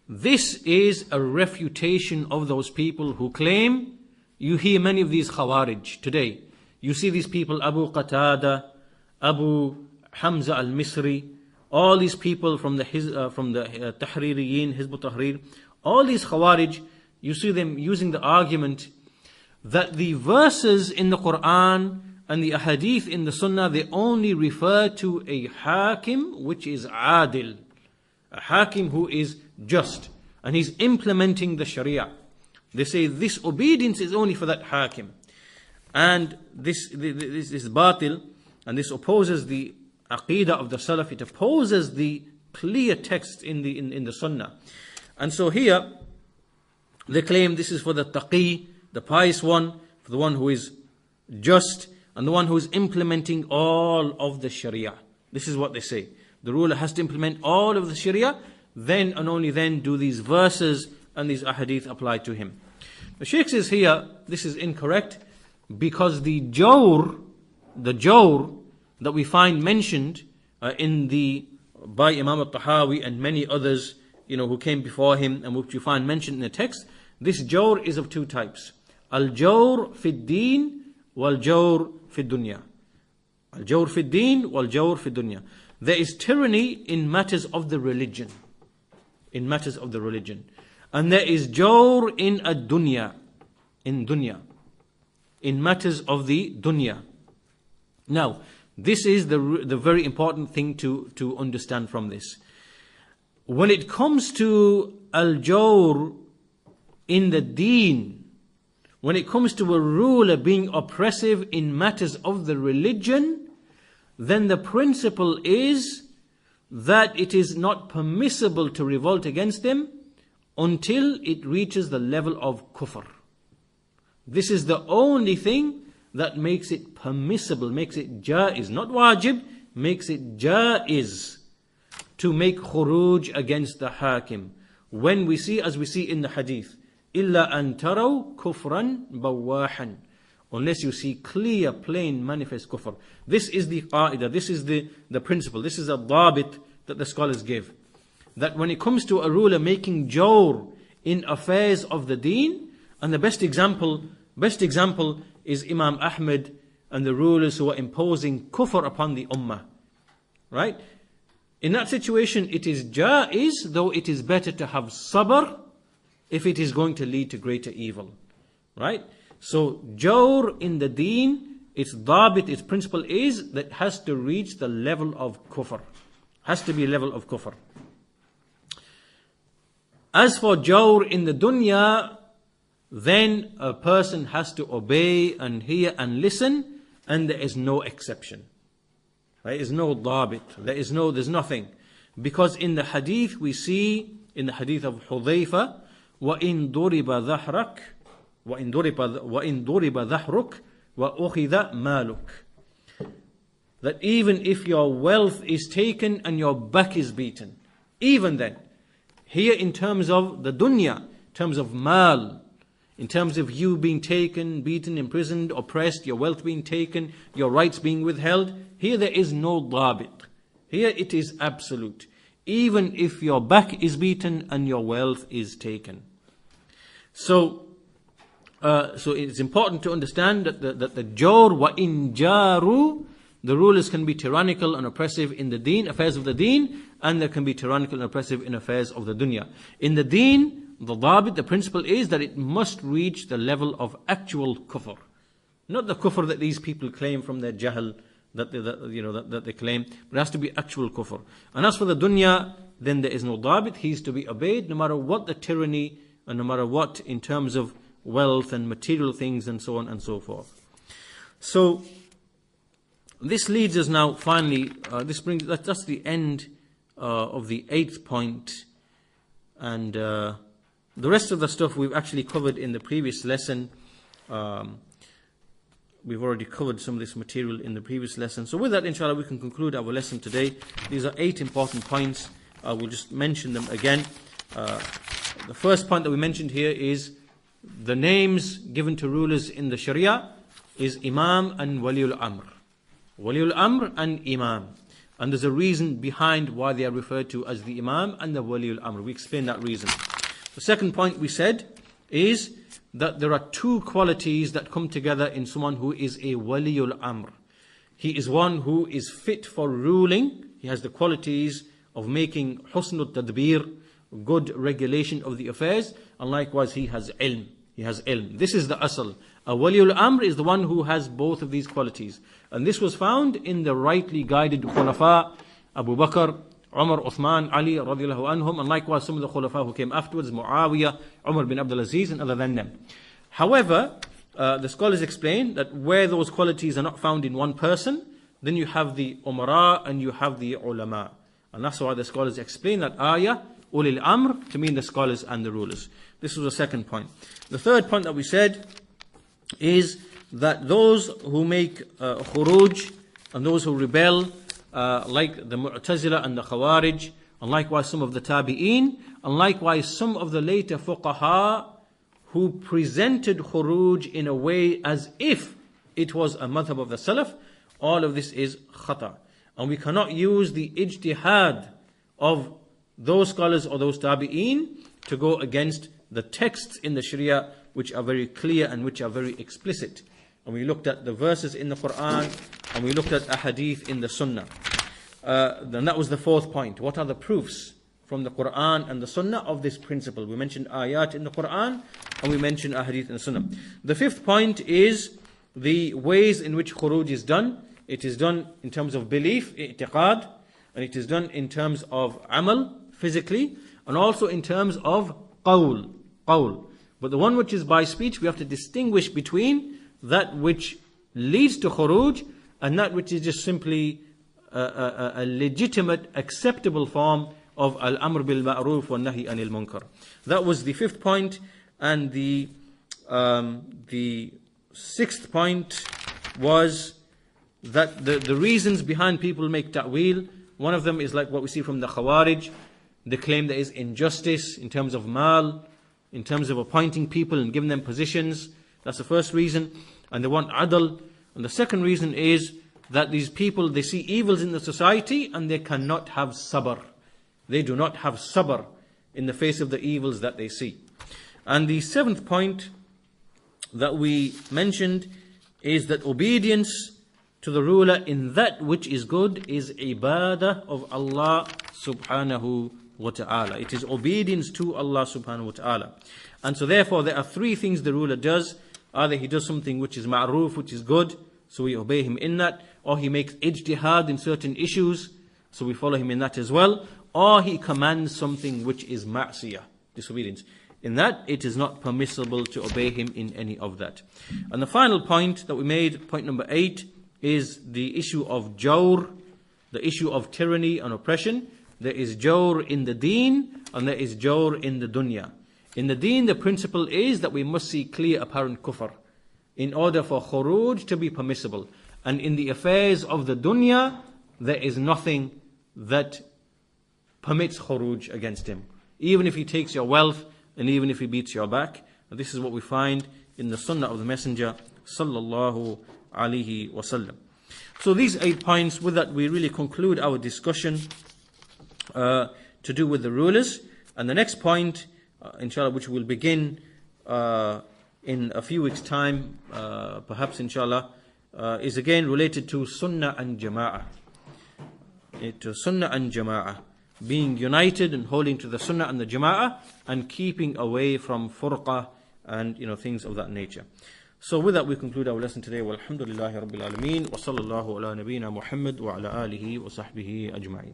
This is a refutation of those people who claim, you hear many of these khawarij today. You see these people, Abu Qatada, Abu Hamza al-Misri, all these people from the Tahririyin, Hizb ut-Tahrir, all these khawarij, you see them using the argument that the verses in the Quran and the ahadith in the Sunnah, they only refer to a hakim which is adil, a hakim who is just, and he's implementing the Sharia. They say this obedience is only for that hakim, and this is batil, and this opposes the Aqeedah of the Salaf. It opposes the clear text in the Sunnah. And so here they claim this is for the taqi, the pious one, for the one who is just, and the one who is implementing all of the Sharia. This is what they say. The ruler has to implement all of the Sharia, then and only then do these verses and these ahadith apply to him. The Shaykh says here, this is incorrect, because the jawr that we find mentioned by Imam al-Tahawi and many others, who came before him, and which you find mentioned in the text, this jawr is of 2 types. Al-jawr fi ad-din wal-jawr fi ad-dunya. Al-jawr fi ad-din wal-jawr fi ad-dunya. There is tyranny in matters of the religion. In matters of the religion. And there is jawr in ad-dunya. In dunya. In matters of the dunya. Now, this is the very important thing to understand from this. When it comes to al-jawr in the deen, when it comes to a ruler being oppressive in matters of the religion, then the principle is that it is not permissible to revolt against them until it reaches the level of kufr. This is the only thing that makes it permissible, makes it jaiz, not wajib, makes it jaiz to make khuruj against the hakim. When we see, as we see in the hadith, إِلَّا أَن تَرَوْا كُفْرًا بَوَّاحًا, unless you see clear, plain, manifest kufr. This is the qa'idah, this is the principle, this is a dhabit that the scholars give. That when it comes to a ruler making jawr in affairs of the deen, and the best example is Imam Ahmad and the rulers who are imposing kufr upon the ummah. Right? In that situation, it is jaiz, though it is better to have sabr if it is going to lead to greater evil. Right? So, jawr in the deen, its dhabit, its principle is that it has to reach the level of kufr. Has to be a level of kufr. As for jawr in the dunya, then a person has to obey and hear and listen, and there is no exception. There is no dhabit. There's nothing. Because in the hadith we see, in the hadith of Hudhayfa, وَإِن ضُرِبَ ظَهْرُكَ وَأُخِذَ مَالُكَ, that even if your wealth is taken and your back is beaten, even then, here in terms of the dunya, in terms of mal, in terms of you being taken, beaten, imprisoned, oppressed, your wealth being taken, your rights being withheld, here there is no dhabit. Here it is absolute. Even if your back is beaten and your wealth is taken. So it's important to understand that the jawr wa in jaru, the rulers can be tyrannical and oppressive in the deen, affairs of the deen, and they can be tyrannical and oppressive in affairs of the dunya. In the deen, the dhabit, the principle is that it must reach the level of actual kufr. Not the kufr that these people claim from their jahl, that they claim, but it has to be actual kufr. And as for the dunya, then there is no dhabit. He is to be obeyed no matter what the tyranny, and no matter what in terms of wealth and material things and so on and so forth. So, this leads us now finally, that's the end of the 8th point, and the rest of the stuff we've actually covered in the previous lesson. We've already covered some of this material in the previous lesson. So with that, inshallah, we can conclude our lesson today. These are 8 important points. I will just mention them again. The first point that we mentioned here is the names given to rulers in the Sharia is Imam and Waliul Amr. Waliul Amr and Imam. And there's a reason behind why they are referred to as the Imam and the Waliul Amr. We explained that reason. The second point we said is that there are 2 qualities that come together in someone who is a Waliul Amr. He is one who is fit for ruling. He has the qualities of making husnul tadbir, good regulation of the affairs, and likewise he has ilm. He has ilm. This is the asl. A Waliul Amr is the one who has both of these qualities. And this was found in the rightly guided Khulafa, Abu Bakr, Umar, Uthman, Ali radiallahu anhum, and likewise some of the Khulafa who came afterwards, Muawiyah, Umar bin Abdul Aziz, and other than them. However, the scholars explain that where those qualities are not found in one person, then you have the Umara and you have the Ulama. And that's why the scholars explain that ayah, Ulil Amr, to mean the scholars and the rulers. This was the second point. The third point that we said is that those who make khuruj and those who rebel, like the Mu'tazila and the Khawarij, and likewise some of the Tabi'een, and likewise some of the later Fuqaha who presented khuruj in a way as if it was a madhab of the Salaf, all of this is khata. And we cannot use the ijtihad of those scholars or those tabi'een to go against the texts in the Sharia which are very clear and which are very explicit. And we looked at the verses in the Quran and we looked at a hadith in the Sunnah. then that was the fourth point. What are the proofs from the Quran and the Sunnah of this principle? We mentioned ayat in the Quran and we mentioned ahadith in the Sunnah. The fifth point is the ways in which khuruj is done. It is done in terms of belief, i'tiqad, and it is done in terms of amal, physically, and also in terms of qawl. But the one which is by speech, we have to distinguish between that which leads to khuruj and that which is just simply a legitimate, acceptable form of al-amr bil ma'ruf wa nahi anil munkar. That was the fifth point. And the sixth point was that the reasons behind people make ta'wil, one of them is like what we see from the Khawarij. They claim there is injustice in terms of mal, in terms of appointing people and giving them positions. That's the first reason. And they want adl. And the second reason is that these people, they see evils in the society and they cannot have sabr. They do not have sabr in the face of the evils that they see. And the seventh point that we mentioned is that obedience to the ruler in that which is good is ibadah of Allah subhanahu wa ta'ala. It is obedience to Allah subhanahu wa ta'ala. And so therefore there are three things the ruler does. Either he does something which is ma'roof, which is good, so we obey him in that, or he makes ijtihad in certain issues, so we follow him in that as well, or he commands something which is ma'siyah, disobedience. In that, it is not permissible to obey him in any of that. And the final point that we made, point number 8, is the issue of jawr, the issue of tyranny and oppression. There is jawr in the deen and there is jawr in the dunya. In the deen, the principle is that we must see clear apparent kufr in order for khuruj to be permissible. And in the affairs of the dunya, there is nothing that permits khuruj against him. Even if he takes your wealth and even if he beats your back. And this is what we find in the sunnah of the Messenger sallallahu alaihi wasallam. So these 8 points, with that we really conclude our discussion to do with the rulers. And the next point, inshallah, which we'll begin in a few weeks' time, perhaps inshallah, is again related to sunnah and jama'ah. Sunnah and jama'ah. Being united and holding to the sunnah and the jama'ah and keeping away from furqah and things of that nature. So with that we conclude our lesson today. Walhamdulillahi Rabbil Alameen wa sallallahu ala nabiyyina Muhammad wa ala alihi wa sahbihi ajma'in.